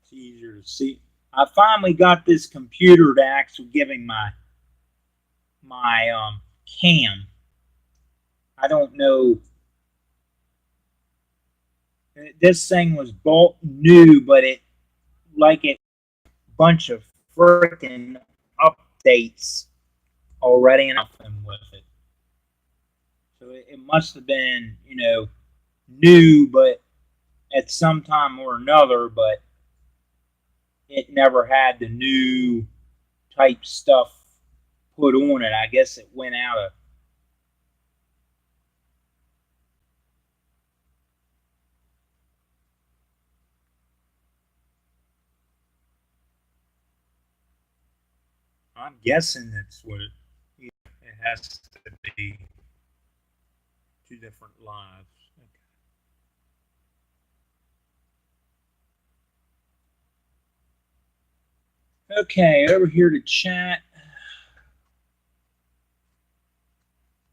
It's easier to see. I finally got this computer to actually giving my cam. I don't know. This thing was bolt new, but it like it bunch of freaking updates already and nothing with it. So it must have been, you know, new, but at some time or another, but it never had the new type stuff put on it. I guess it went out of. I'm guessing that's what it has to be. Two different lives. Okay, over here to chat.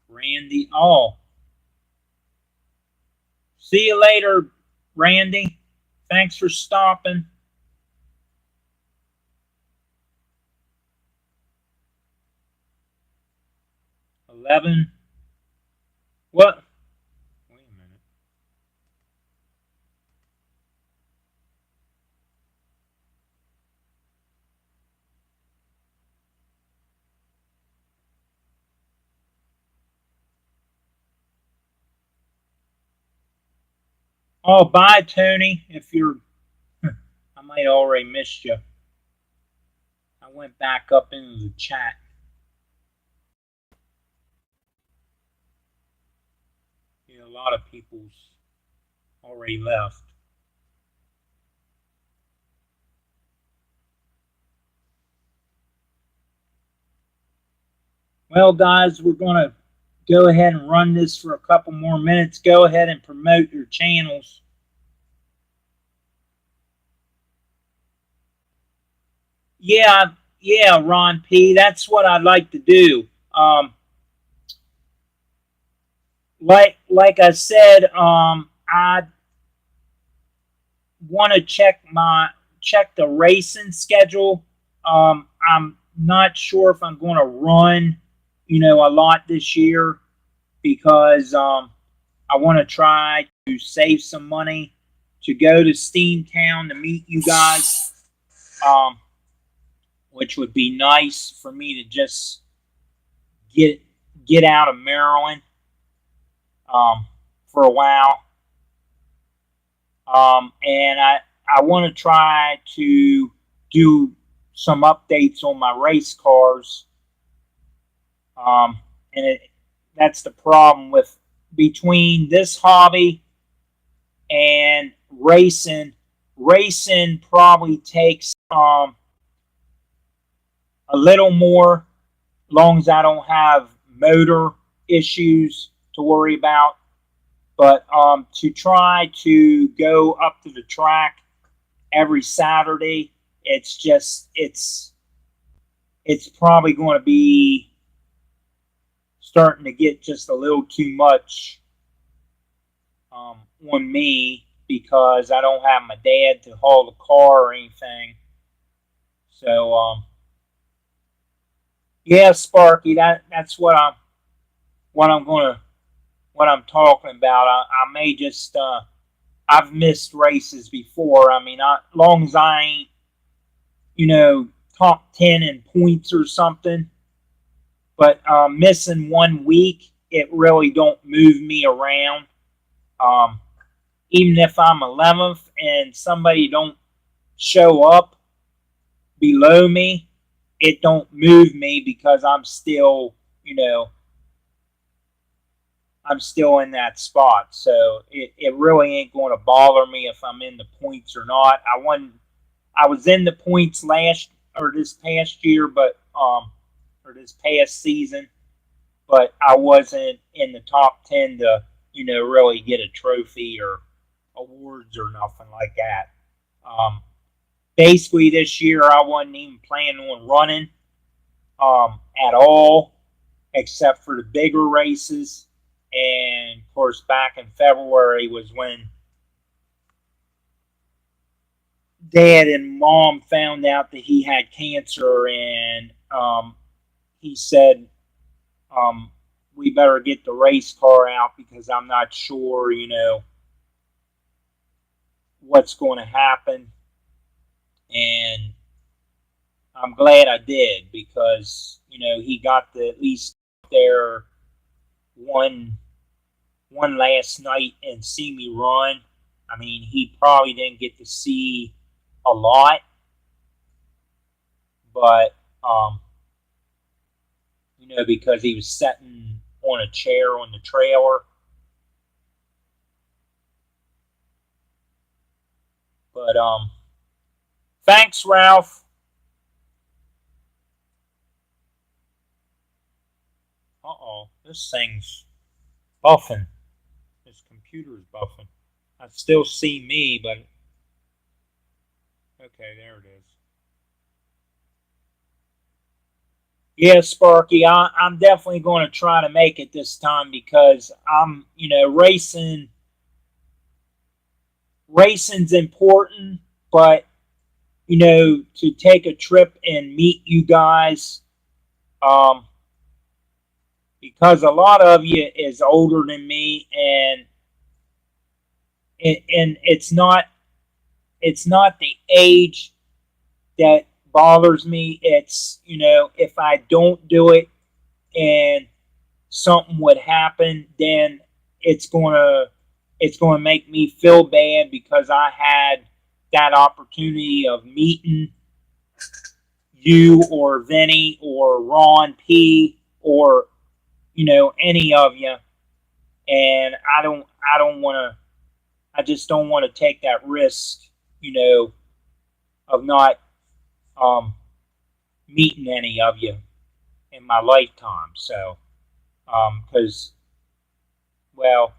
Randy. Oh. See you later, Randy. Thanks for stopping. $11. What? Wait a minute. Oh, bye, Tony. If you're, I might already missed you. I went back up into the chat. Yeah, a lot of people's already left. Well, guys, we're going to go ahead and run this for a couple more minutes. Go ahead and promote your channels. Yeah, Ron P. That's what I'd like to do. like I said, I want to check the racing schedule. I'm not sure if I'm going to run, a lot this year because I want to try to save some money to go to Steamtown to meet you guys, um, which would be nice for me to just get get out of Maryland um, for a while. And I want to try to do some updates on my race cars. Um, and that's the problem with between this hobby and racing. Racing probably takes a little more, long as I don't have motor issues to worry about. But to try to go up to the track every Saturday, it's probably going to be starting to get just a little too much on me because I don't have my dad to haul the car or anything. So yeah, Sparky, that's what I'm talking about. I may just I've missed races before. I mean, long as I ain't top 10 in points or something, but missing 1 week, it really don't move me around. Um, Even if I'm 11th and somebody don't show up below me, it don't move me because I'm still in that spot. So it really ain't going to bother me if I'm in the points or not. I was in the points this past year, but or this past season, but I wasn't in the top 10 to really get a trophy or awards or nothing like that. Um, Basically, this year I wasn't even planning on running at all, except for the bigger races. And of course, back in February was when Dad and Mom found out that he had cancer, and he said, um, "We better get the race car out because I'm not sure, what's going to happen." And I'm glad I did because he got to at least there one last night and see me run. I mean, he probably didn't get to see a lot, but because he was sitting on a chair on the trailer. But thanks, Ralph. Uh-oh, this thing's buffing. This computer's buffing. I still see me, but okay, there it is. Yeah, Sparky, I'm definitely going to try to make it this time because I'm, racing's important, but to take a trip and meet you guys, um, because a lot of you is older than me, and it's not the age that bothers me. It's if I don't do it and something would happen, then it's gonna it's gonna make me feel bad because I had that opportunity of meeting you or Vinny or Ron P or any of you, and I just don't want to take that risk, of not um, meeting any of you in my lifetime. So, because well,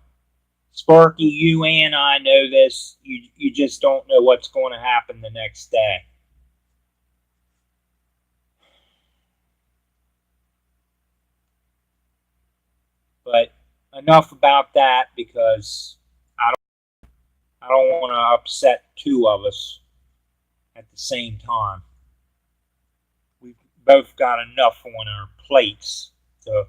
Sparky, you and I know this. You just don't know what's going to happen the next day. But enough about that, because I don't want to upset two of us at the same time. We've both got enough on our plates. So,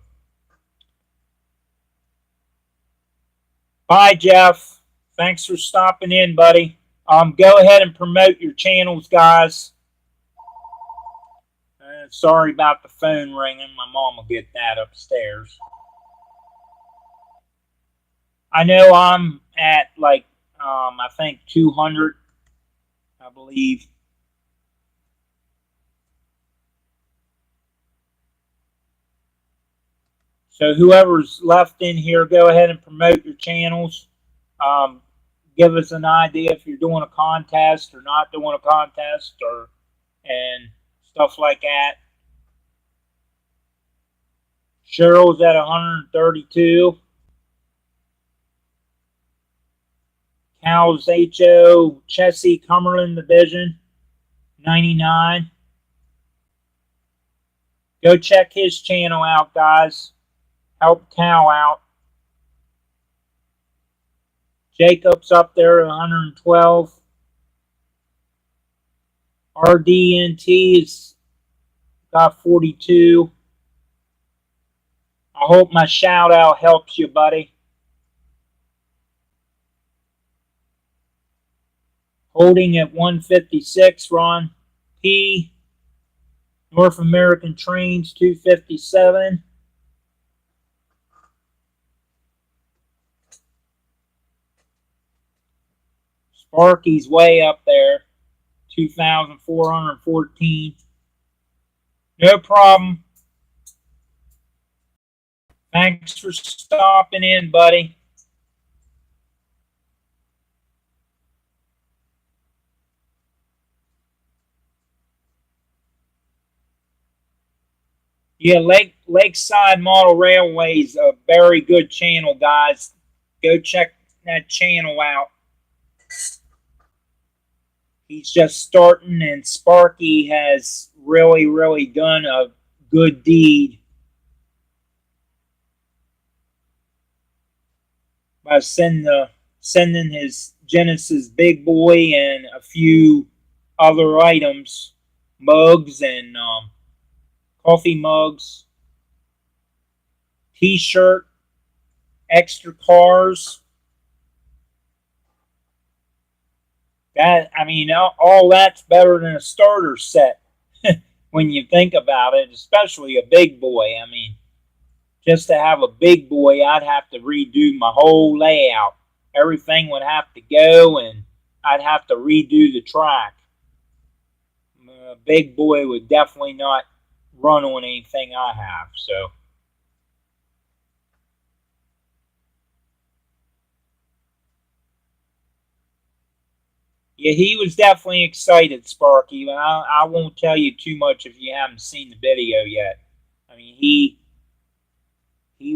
bye, Jeff. Thanks for stopping in, buddy. Go ahead and promote your channels, guys. Sorry about the phone ringing. My mom will get that upstairs. I know I'm at like, I think 200, I believe. So whoever's left in here, go ahead and promote your channels. Give us an idea if you're doing a contest or not doing a contest, and stuff like that. Cheryl's at 132. Cal's H.O. Chessie Cumberland Division, 99. Go check his channel out, guys. Help Cal out. Jacob's up there at 112. RDNT's got 42. I hope my shout out helps you, buddy. Holding at 156, Ron P. North American Trains, 257. Sparky's way up there, 2,414. No problem. Thanks for stopping in, buddy. Yeah, Lakeside Model Railway is a very good channel, guys. Go check that channel out. He's just starting, and Sparky has really, really done a good deed by sending his Genesis Big Boy and a few other items, mugs and coffee mugs, T-shirt, extra cars. That, I mean, all that's better than a starter set when you think about it, especially a big boy. I mean, just to have a big boy, I'd have to redo my whole layout. Everything would have to go, and I'd have to redo the track. A big boy would definitely not run on anything I have, so. Yeah, he was definitely excited, Sparky. I won't tell you too much if you haven't seen the video yet. I mean, he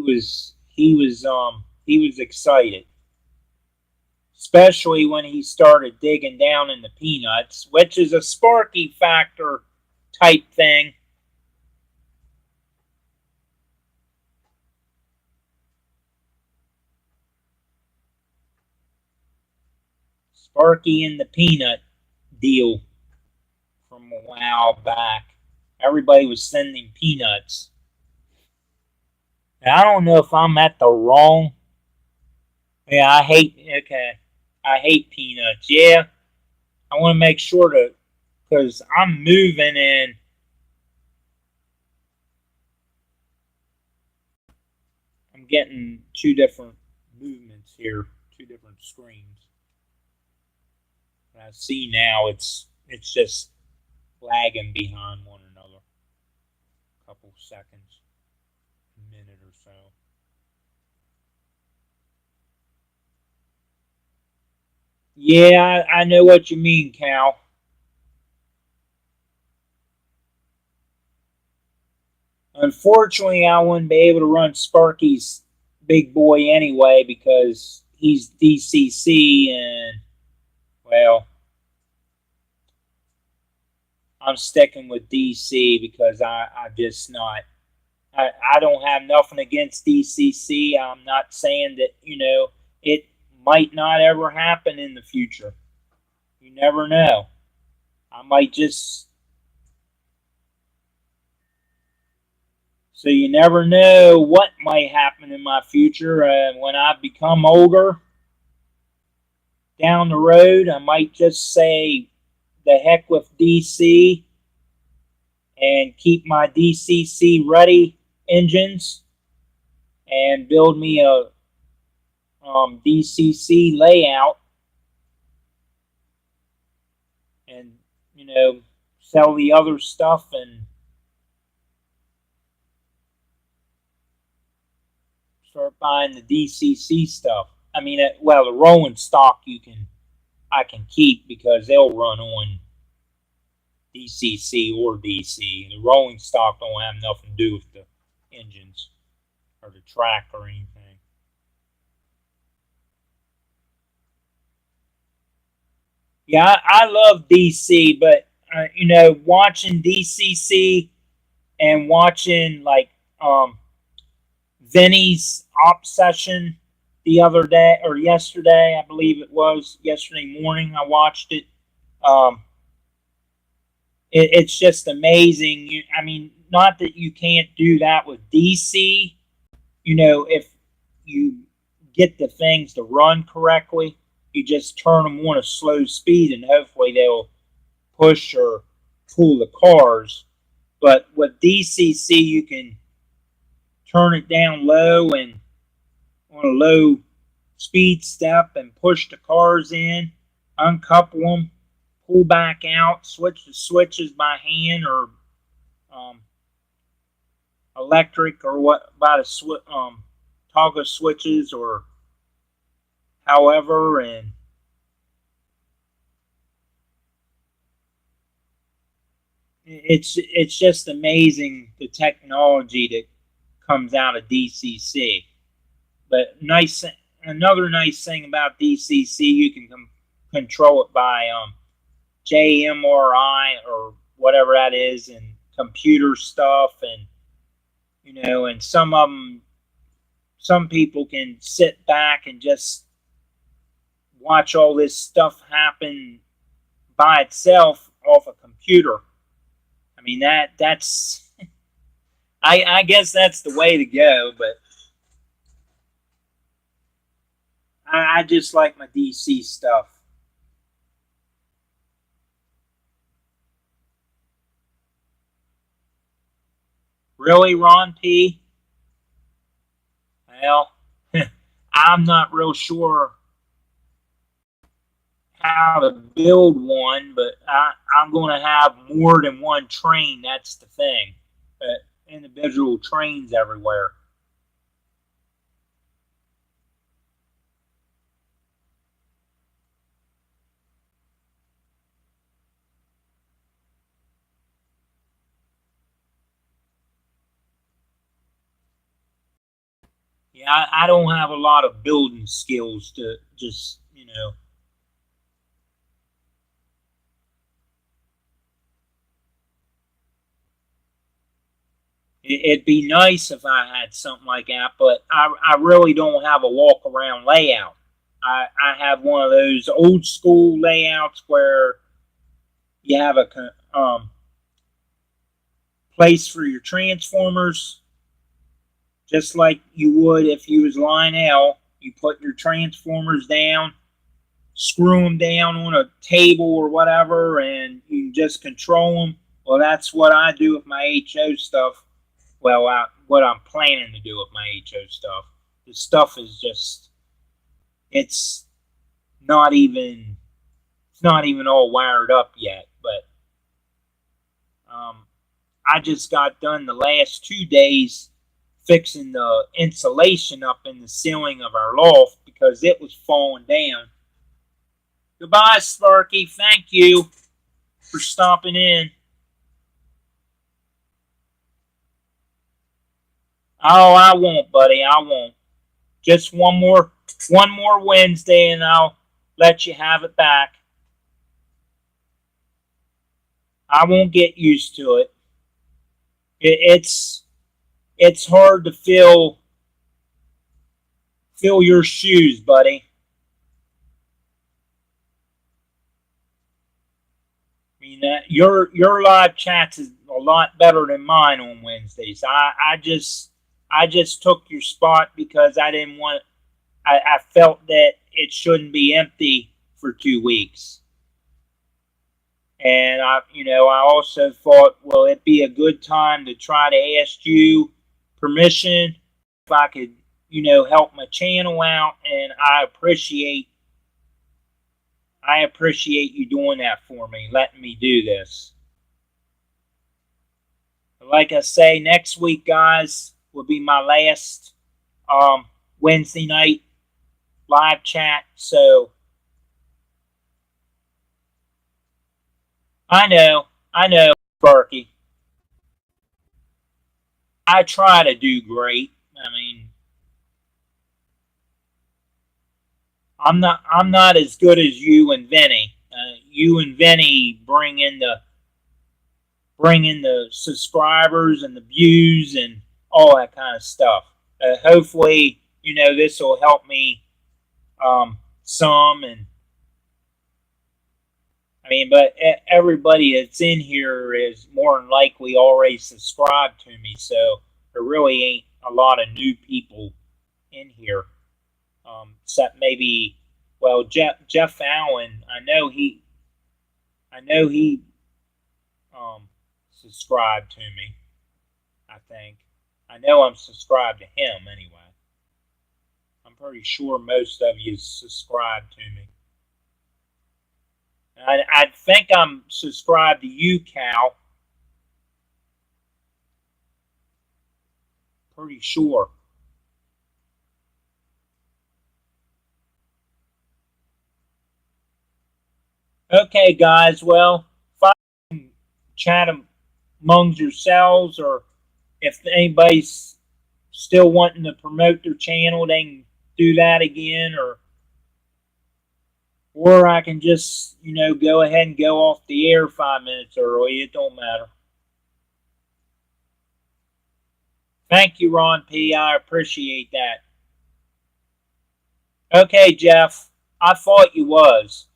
was excited, especially when he started digging down in the peanuts, which is a Sparky factor type thing. Sparky and the peanut deal from a while back. Everybody was sending peanuts. And I don't know if I'm at the wrong. Yeah, I hate peanuts. Yeah, I want to make sure to, because I'm moving and I'm getting two different movements here, two different screens. And I see now it's just lagging behind one another. A couple seconds, a minute or so. Yeah, I know what you mean, Cal. Unfortunately, I wouldn't be able to run Sparky's big boy anyway because he's DCC, and, well, I'm sticking with DC because I I don't have nothing against DCC. I'm not saying that, it might not ever happen in the future. You never know. I might just, so you never know what might happen in my future. When I become older down the road, I might just say the heck with DC and keep my DCC ready engines and build me a DCC layout and, sell the other stuff and start buying the DCC stuff. I mean, well, the rolling stock I can keep because they'll run on DCC or DC. The rolling stock don't have nothing to do with the engines or the track or anything. Yeah, I love DC, but watching DCC and watching like Vinny's op session the other day or yesterday, I believe it was yesterday morning. I watched it. Um, it's just amazing. I mean, not that you can't do that with DC. If you get the things to run correctly, you just turn them on a slow speed, and hopefully they'll push or pull the cars. But with DCC, you can turn it down low and on a low speed step and push the cars in, uncouple them, pull back out, switch the switches by hand or electric or what by the toggle switches or however, and it's just amazing the technology that comes out of DCC. But another nice thing about DCC, you can control it by JMRI or whatever that is, and computer stuff, and and some people can sit back and just watch all this stuff happen by itself off a computer. I mean that's I guess that's the way to go, but I just like my DC stuff. Really, Ron P? Well, I'm not real sure how to build one, but I'm going to have more than one train. That's the thing. Individual trains everywhere. Yeah, I don't have a lot of building skills to just, It'd be nice if I had something like that, but I really don't have a walk around layout. I have one of those old school layouts where you have a place for your transformers, just like you would if you was Lionel. You put your transformers down, screw them down on a table or whatever, and you can just control them. Well, that's what I do with my HO stuff. Well, what I'm planning to do with my HO stuff. The stuff is just, it's not even, it's not even all wired up yet. But I just got done the last 2 days fixing the insulation up in the ceiling of our loft because it was falling down. Goodbye, Sparky. Thank you for stopping in. Oh, I won't, buddy. I won't. Just one more Wednesday, and I'll let you have it back. I won't get used to it. It's it's hard to fill your shoes, buddy. I mean, your live chats is a lot better than mine on Wednesdays. I just took your spot because I didn't want. I felt that it shouldn't be empty for 2 weeks, and I also thought, well, it'd be a good time to try to ask you permission if I could, help my channel out, and I appreciate you doing that for me, letting me do this. Like I say, next week, guys, will be my last Wednesday night live chat. So I know, Sparky. I try to do great. I mean, I'm not as good as you and Vinny. You and Vinny bring in the subscribers and the views and all that kind of stuff. Hopefully, this will help me some. And I mean, but everybody that's in here is more than likely already subscribed to me, so there really ain't a lot of new people in here, except maybe, well, Jeff Allen. I know he subscribed to me. I think I know I'm subscribed to him anyway. I'm pretty sure most of you subscribe to me. I think I'm subscribed to you, Cal. Pretty sure. Okay, guys. Well, if I can chat amongst yourselves, or if anybody's still wanting to promote their channel, they can do that again, or I can just, go ahead and go off the air 5 minutes early. It don't matter. Thank you, Ron P. I appreciate that. Okay, Jeff. I thought you was.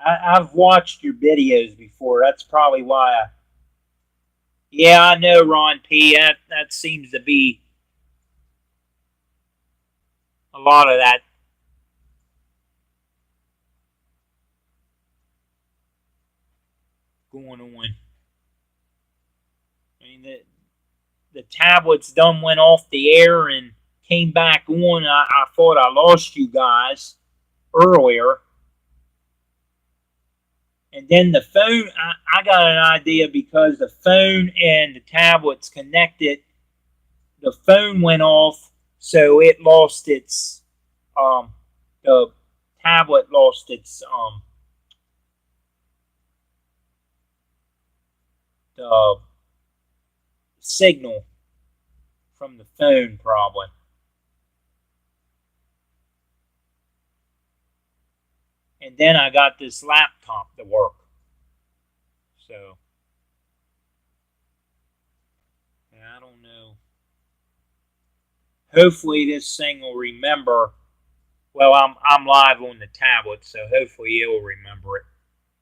I've watched your videos before. That's probably why. Yeah, I know, Ron P. That seems to be a lot of that going on. I mean, the tablets done went off the air and came back on. I thought I lost you guys earlier. And then the phone, I got an idea because the phone and the tablets connected. The phone went off, so it lost its, the tablet lost its, the signal from the phone, probably. And then I got this laptop to work. So, I don't know. Hopefully this thing will remember. Well, I'm live on the tablet, so hopefully it will remember it.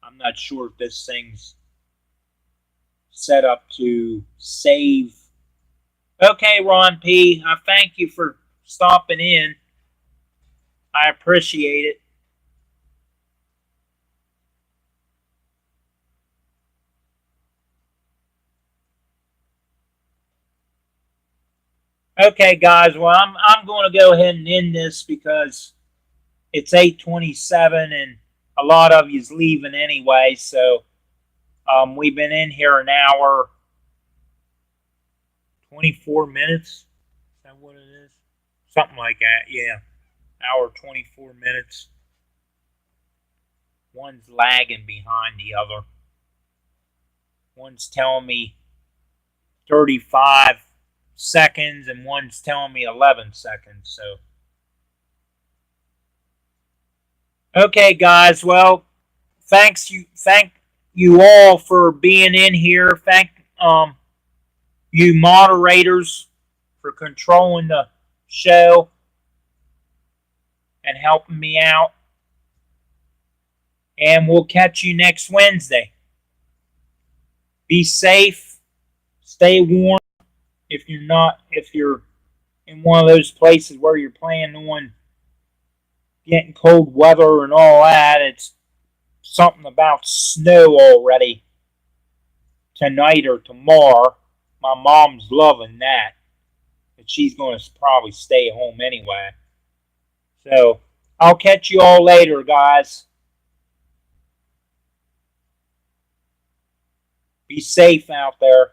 I'm not sure if this thing's set up to save. Okay, Ron P. I thank you for stopping in. I appreciate it. Okay, guys. Well, I'm going to go ahead and end this because it's 8:27 and a lot of you's leaving anyway. So we've been in here an hour, 24 minutes. Is that what it is? Something like that. Yeah, hour 24 minutes. One's lagging behind the other. One's telling me 35 seconds and one's telling me 11 seconds. So, okay, guys. Well, thank you all for being in here. you moderators for controlling the show and helping me out. And we'll catch you next Wednesday. Be safe. Stay warm. If you're in one of those places where you're planning on getting cold weather and all that, it's something about snow already tonight or tomorrow. My mom's loving that. And she's going to probably stay home anyway. So, I'll catch you all later, guys. Be safe out there.